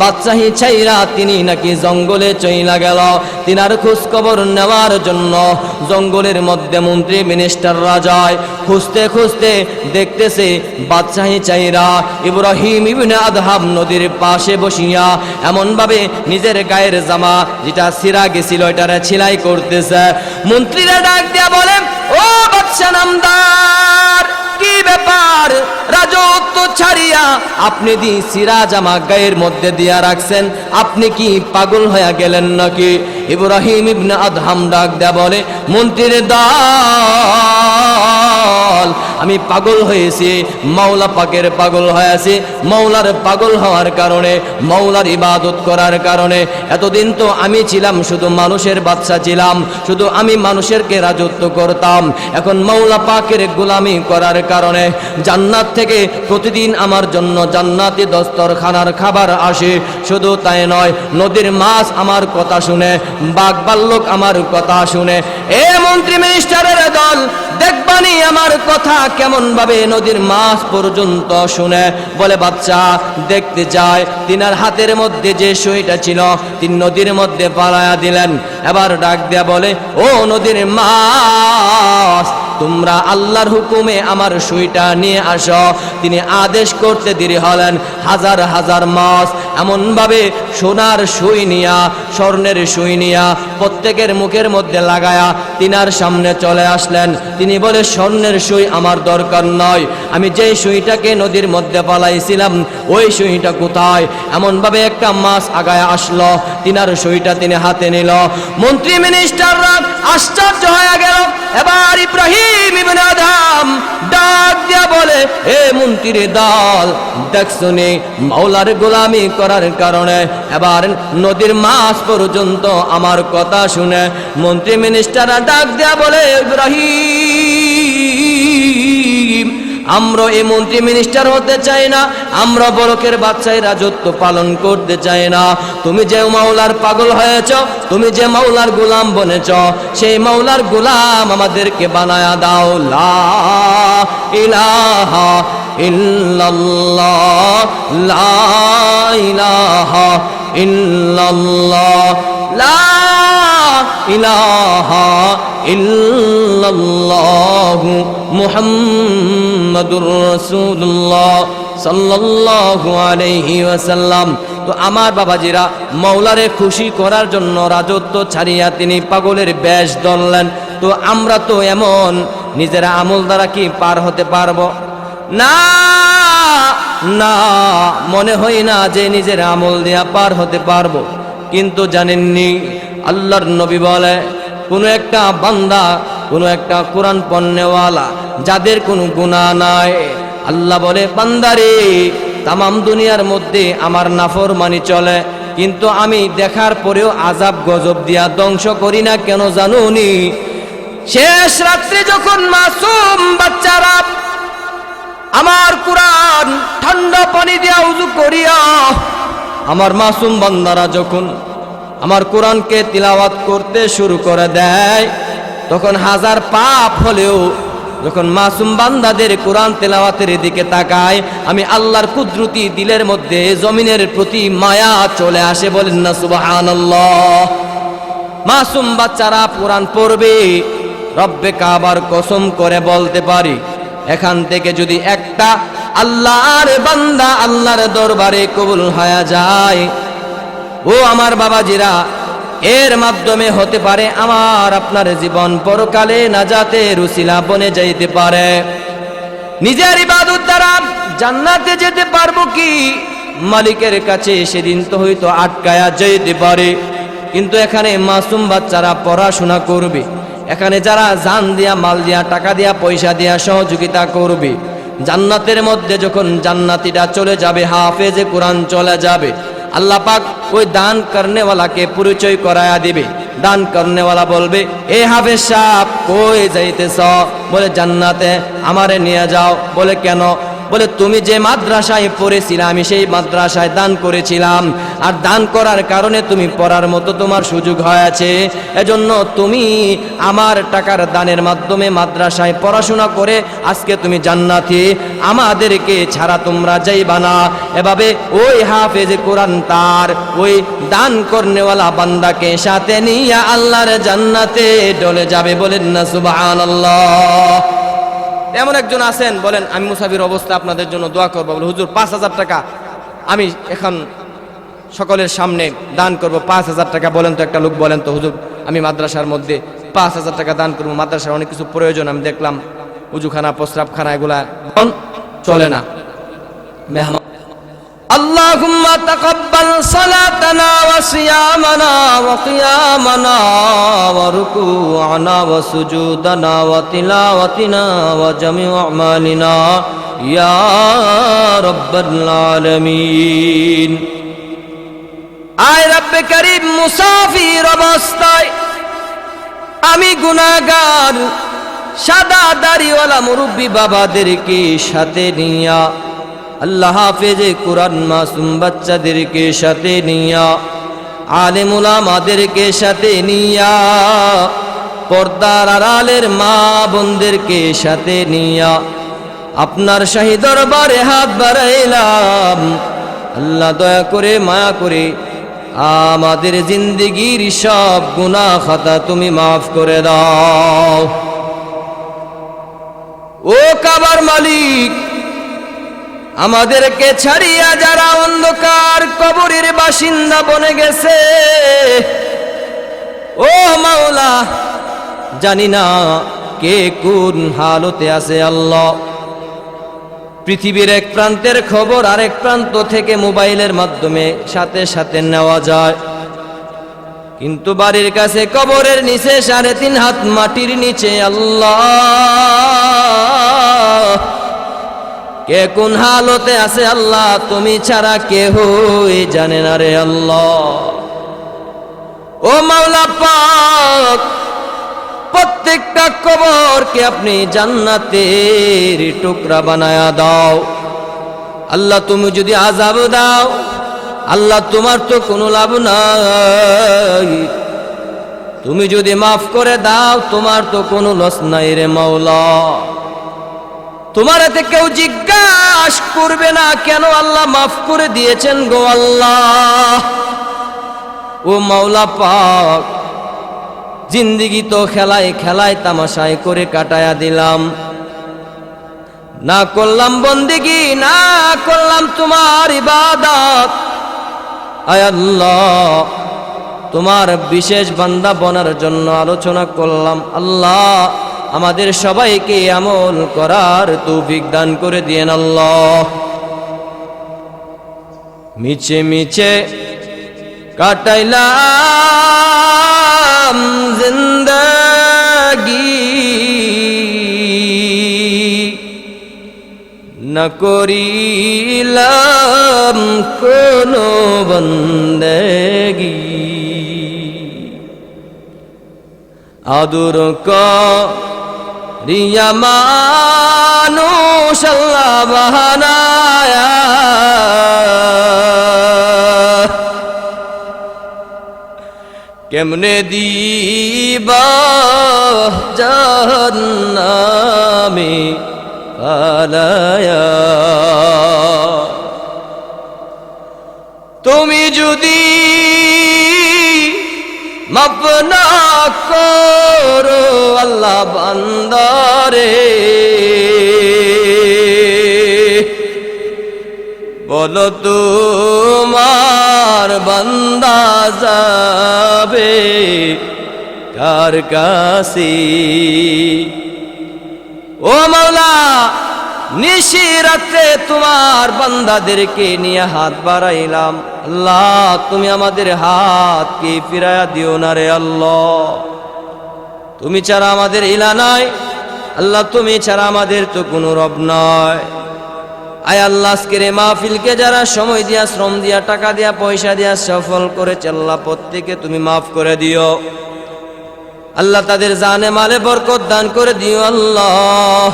Speaker 1: বাদশাহী ছাইরা তিনি নাকি জঙ্গলে চইলা গেল। তিনার খোঁজ খবর নেওয়ার জন্য জঙ্গলের মধ্যে মন্ত্রী মিনিস্টাররা যায়। খুঁজতে খুঁজতে দেখতেছে বাদশাহী চাইরা ইব্রাহিম ইবনে আদহাম নদীর পাশে বসিয়া এমন ভাবে নিজের গায়ের জামা যেটা ছিঁড়া গেছিল এটারে সেলাই করতেছে। মন্ত্রীরা ডাক দিয়া বলে, ও বাদশা নামদার, কি ব্যাপার? রাজত্ব ছাড়িয়া আপনি ছিঁড়া জামা গায়ের মধ্যে দিয়া রাখছেন, আপনি কি পাগল হয়ে গেলেন নাকি? ইব্রাহিম ইবনে আদহাম ডাক দেয়া বলে, মন্ত্রীর দল, আমি পাগল হয়েছি, মাওলা পাকের পাগল হয়েছি। মাওলার পাগল হওয়ার কারণে, মাওলার ইবাদত করার কারণে, এতদিন তো আমি ছিলাম শুধু মানুষের বাদশা ছিলাম, শুধু আমি মানুষেরকে রাজত্ব করতাম। এখন মাওলা পাকের গোলামি করার কারণে জান্নাত থেকে প্রতিদিন আমার জন্য জান্নাতি দস্তরখানার খাবার আসে। শুধু তাই নয়, নদীর মাছ আমার কথা শুনে, বাঘ ভাল্লুক আমার কথা শুনে। এ মন্ত্রী মিনিস্টারের দল, দেখবানি আমার কথা কেমন ভাবে নদীর মাছ পর্যন্ত শুনে। বলে বাচ্চা দেখতে যায়। তিনার হাতের মধ্যে যে সুইটা ছিল তিনি নদীর মধ্যে পালায়া দিলেন। এবার ডাক দেয়া বলে, ও নদীর মাছ, তোমরা আল্লাহর হুকুমে আমার সুইটা নিয়ে আসো। তিনি আদেশ করতে দেরি হলেন। হাজার হাজার মাছ এমন ভাবে সোনার সুই নিয়া, স্বর্ণের সুই নিয়া প্রত্যেকের মুখের মধ্যে লাগায়া তিনার সামনে চলে আসলেন। তিনি বলে, স্বর্ণের সুই আমার দরকার নয়, আমি যে সুইটাকে নদীর মধ্যে পালাইছিলাম ওই সুইটা কোথায়? এমন ভাবে একটা মাছ আগায় আসলো, তিনার সুইটা তিনি হাতে নিল। মন্ত্রী মিনিস্টাররা আশ্চর্য হয়ে গেল। এবার ইব্রাহিম ইবনে আদহাম ডাক দিয়া বলে, এ মন্ত্রীর দল, দেখছনি মাওলার গোলামি করার কারণে এবার নদীর মাছ পর্যন্ত আমার কথা শুনে। মন্ত্রী মিনিস্টাররা ডাক দিয়া বলে, ইব্রাহিম, আমরা এই মন্ত্রী মিনিস্টার হতে চাই না, আমরা বড়কের বাচ্চাই রাজত্ব পালন করতে চাই না। তুমি যে মাওলার পাগল হয়েছ, তুমি যে মাওলার গোলাম বনেছ, সেই মাওলার গোলাম আমাদেরকে বানায়া দাও। লা ইলাহা ইল্লাল্লাহ, লা ইলাহা ইল্লাল্লাহ, লা ইলাহা ইল্লাল্লাহু মুহাম্মাদুর রাসূলুল্লাহ সাল্লাল্লাহু আলাইহি ওয়াসাল্লাম। তো আমার বাবাজিরা, মাওলারে খুশি করার জন্য রাজত্ব ছাড়িয়া তিনি পাগলের বেশ ধরলেন। তো আমরা তো এমন নিজেরা আমল দ্বারা কি পার হতে পারবো? না না, মনে হয় না যে নিজের আমল দিয়া পার হতে পারবো। কিন্তু জানেননি, আল্লাহর নবী বলে, কোনো একটা বান্দা, কোনো একটা কোরআন পড়নেওয়ালা যাদের কোনো গুনাহ নাই, আল্লাহ বলে, বান্দারে তামাম দুনিয়ার মধ্যে আমার নাফরমানি চলে, কিন্তু আমি দেখার পরেও আযাব গজব দিয়া ধ্বংস করি না। কেন জানুনি? শেষ রাত্রে যখন মাসুম বাচ্চারা আমার কোরআন ঠান্ডা পানি দিয়া উযু করিয়া, আমার মাসুম বান্দারা যখন আমার কোরআনকে তিলাওয়াত করতে শুরু করে দেয়, তখন হাজার পাপ হলেও যখন মাসুম বান্দাদের কোরআন তেলাওয়াতের দিকে তাকায়, আমি আল্লাহর কুদরতি দিলের মধ্যে জমিনের প্রতি মায়া চলে আসে। বলেন না সুবহানাল্লাহ। মাসুম বাচ্চারা কোরআন পড়বে, রব্বে কাবার কসম করে বলতে পারি, এখান থেকে যদি একটা আল্লাহর বান্দা আল্লাহর দরবারে কবুল হয়ে যায়, ও আমার বাবাজিরা, এর মাধ্যমে হতে পারে আমার আপনার জীবন পরকালে নাজাতের উসিলা বনে যাইতে পারে। নিজের ইবাদত দ্বারা জান্নাতে যেতে পারবো কি? মালিকের কাছে সেদিন তো হয়তো আটকায়া যেতে পারে। কিন্তু এখানে মাসুম বাচ্চারা পড়াশোনা করবে, এখানে যারা জান দিয়া, মাল দিয়া, টাকা দিয়া, পয়সা দিয়া সহযোগিতা করবে, জান্নাতের মধ্যে যখন জান্নাতীরা চলে যাবে, হাফেজে কোরআন চলে যাবে, আল্লাহ পাক ওই দান করনেওয়ালাকে পরিচয় করায়া দিবে। দান করনেওয়ালা বলবে, এ হাফেজ সাহেব কই যাইতেছ? বলে, জান্নাতে। আমারে নিয়ে যাও। বলে, কেন? বলে, তুমি যে মাদ্রাসায় পড়েছিলে আমি সেই মাদ্রাসায় দান করেছিলাম, আর দান করার কারণে তুমি পড়ার মতো তোমার সুযোগ হয়েছে, এজন্য তুমি আমার টাকার দানের মাধ্যমে মাদ্রাসায় পড়াশোনা করে আজকে তুমি জান্নাতি, আমাদেরকে ছাড়া তোমরা যাইবা না। এভাবে ওই হাফেজ কোরআন তার ওই দান করনেওয়ালা বান্দাকে সাথে নিয়ে আল্লাহর জান্নাতে ডলে যাবে। বলেন না সুবহানাল্লাহ। এমন একজন আছেন, বলেন, আমি মুসাফির অবস্থা আপনাদের জন্য দোয়া করবো। বলে, হুজুর 5,000 টাকা আমি এখন সকলের সামনে দান করব। 5,000 টাকা বলেন তো, একটা লোক বলেন তো, হুজুর আমি মাদ্রাসার মধ্যে 5,000 টাকা দান করবো, মাদ্রাসার অনেক কিছু প্রয়োজন, আমি দেখলাম উজুখানা, প্রস্রাবখানা এগুলা চলে না। মেহমান, আল্লাহুম্মা তাকাব্বাল সালাতানা ওয়া সিয়ামানা ওয়া কিয়ামানা ওয়া রুকুআনা ওয়া সুজুদানা ওয়া তিলাওয়াতিনা ওয়া জামিউ আমালিনা ইয়া রাব্বাল আলামিন। আয় রব্বে করিম, মুসাফির অবস্থায় আমি গুনাহগার সাদা দাড়িওয়ালা মুরব্বী বাবাদেরকে সাথে নিয়া, আল্লাহ হাফেজে কোরআন মাসুম বাচ্চাদেরকে সাথে নিয়া, আলেম উলামাদেরকে সাথে নিয়া, পর্দার আড়ালের মা বোনদেরকে সাথে নিয়া আপনার শাহী দরবারে হাত বাড়াইলাম। আল্লাহ দয়া করে, মায়া করে আমাদের জিন্দেগির সব গুনাহ খাতা তুমি মাফ করে দাও। ও কাবার মালিক, আমাদেরকে ছাড়িয়া যারা অন্ধকার কবরের বাসিন্দা বনে গেছে, ও মাওলা, জানি না কে কোন হালতে আছে। আল্লাহ, পৃথিবীর এক প্রান্তের খবর আরেক প্রান্ত থেকে মোবাইলের মাধ্যমে সাথে সাথে নেওয়া যায়, কিন্তু বাড়ির কাছে কবরের নিচে 3.5 হাত মাটির নিচে আল্লাহ কে কোন হালতে আছে আল্লাহ তুমি ছাড়া কেহই জানে না রে আল্লাহ। ও মাওলা পাক, প্রত্যেকটা কবরকে আপনি জান্নাতের টুকরা বানায়া দাও। আল্লাহ তুমি যদি আযাব দাও, আল্লাহ তোমার তো কোনো লাভ নাই। তুমি যদি মাফ করে দাও, তোমার তো কোনো লস নাই রে মাওলা। তোমার এতে কেউ জিজ্ঞাসা করবে না কেন আল্লাহ মাফ করে দিয়েছেন গো আল্লাহ। ও মাওলা পাক, জিন্দেগি তো খেলায় খেলায় তামাশায় করে কাটায়া দিলাম, না করলাম বন্দেগি, না করলাম তোমার ইবাদত। আয় আল্লাহ, তোমার বিশেষ বান্দা বনার জন্য আলোচনা করলাম। আল্লাহ আমাদের সবাইকে আমল করার তৌফিক দান করে দিয়েন আল্লাহ। মিছে মিছে কাটাইলাম জিন্দেগি, না করিলাম কোনো বন্দেগি। আদর করিয়া মানুষ আল্লাহ বাহানায়া, কেমনে দিবা জাহান্নামে পালায়া। তুমি যদি মাফ না করো আল্লাহ বান্দারে, বলো তোমার বান্দা যাবে কার কাছে। ও মাওলা, নিশি রাতে তোমার বান্দাদেরকে নিয়ে হাত বাড়াইলাম। আল্লাহ তুমি আমাদের হাতকে ফিরাইয়া দিও না রে আল্লাহ। তুমি ছাড়া আমাদের ইলা নাই আল্লাহ, তুমি ছাড়া আমাদের তো কোনো রব নাই। আয় আল্লাহ, আজকের এই মাহফিলকে যারা সময় দিয়া, শ্রম দিয়া, টাকা দিয়া, পয়সা দিয়া সফল করেছে আল্লাহ, প্রত্যেকে তুমি মাফ করে দিও আল্লাহ। তাদের জানে মালে বরকত দান করে দিও আল্লাহ।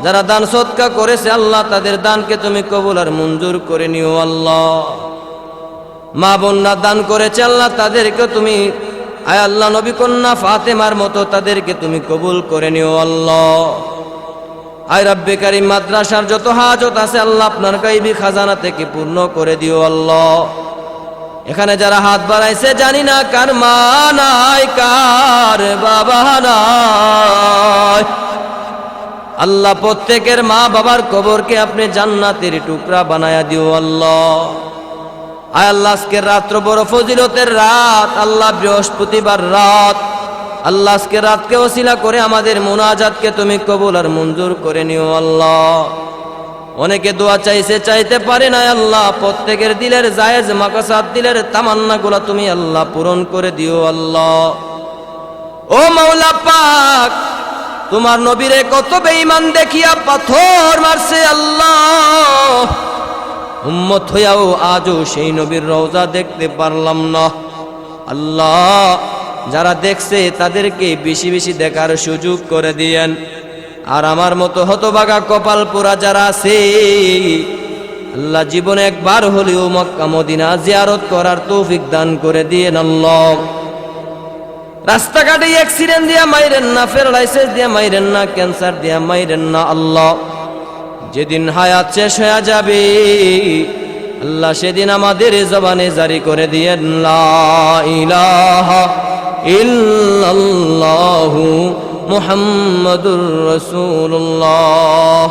Speaker 1: যারা দান সদকা করেছে আল্লাহ, তাদের দানকে তুমি কবুল আর মঞ্জুর করে নিও আল্লাহ। মা বোনরা দান করেছে আল্লাহ, তাদেরকে তুমি আয় আল্লাহ নবী কন্যা ফাতেমার মতো তাদেরকে তুমি কবুল করে নিও আল্লাহ। আয় রব্বে কারীম, মাদ্রাসার যত হাজত আছে আল্লাহ আপনার গায়বী খাজানা থেকে পূর্ণ করে দিও আল্লাহ। এখানে যারা হাত বাড়াইছে জানি না কার মা নাই, কার বাবা নাই আল্লাহ, প্রত্যেকের মা বাবার কবরকে আপনি জান্নাতের টুকরা বানায়া দিও আল্লাহ। আয় আল্লাহ, আজকের রাত্র বড় ফজিলতের রাত আল্লাহ, বৃহস্পতিবার রাত আল্লাহ, আজকের রাতকে ওসিলা করে আমাদের মুনাজাতকে তুমি কবুল আর মঞ্জুর করে নিও আল্লাহ। অনেকে দোয়া চাইছে, চাইতে পারে না আল্লাহ, প্রত্যেকের দিলের জায়েজ মাকসাদ, দিলের তামান্নাগুলো তুমি আল্লাহ পূরণ করে দিও আল্লাহ। ও মাওলা পাক, তোমার নবীরে কত বেঈমান দেখিয়া পাথর মারছে আল্লাহ, উম্মত হইয়াও আজও সেই নবীর রওজা দেখতে পারলাম না আল্লাহ। যারা দেখছে তাদেরকে বেশি বেশি দেখার সুযোগ করে দিয়েন। আর আমার মতো হতভাগা কপাল পোড়া যারা আছে আল্লাহ, জীবনে একবার হলেও মক্কা মদিনা জিয়ারত করার তৌফিক দান করে দিয়েন আল্লাহ। রাস্তাঘাটে অ্যাক্সিডেন্ট দিয়া মাইরেন না, প্যারালাইসিস দিয়া মাইরেন না, ক্যান্সার দিয়া মাইরেন না আল্লাহ। যেদিন হায়াত শেষ হয়ে যাবে আল্লাহ, সেদিন আমাদের জবানে জারি করে দিয়েন লা ইলাহা ইল্লাল্লাহু মুহাম্মাদুর রাসূলুল্লাহ।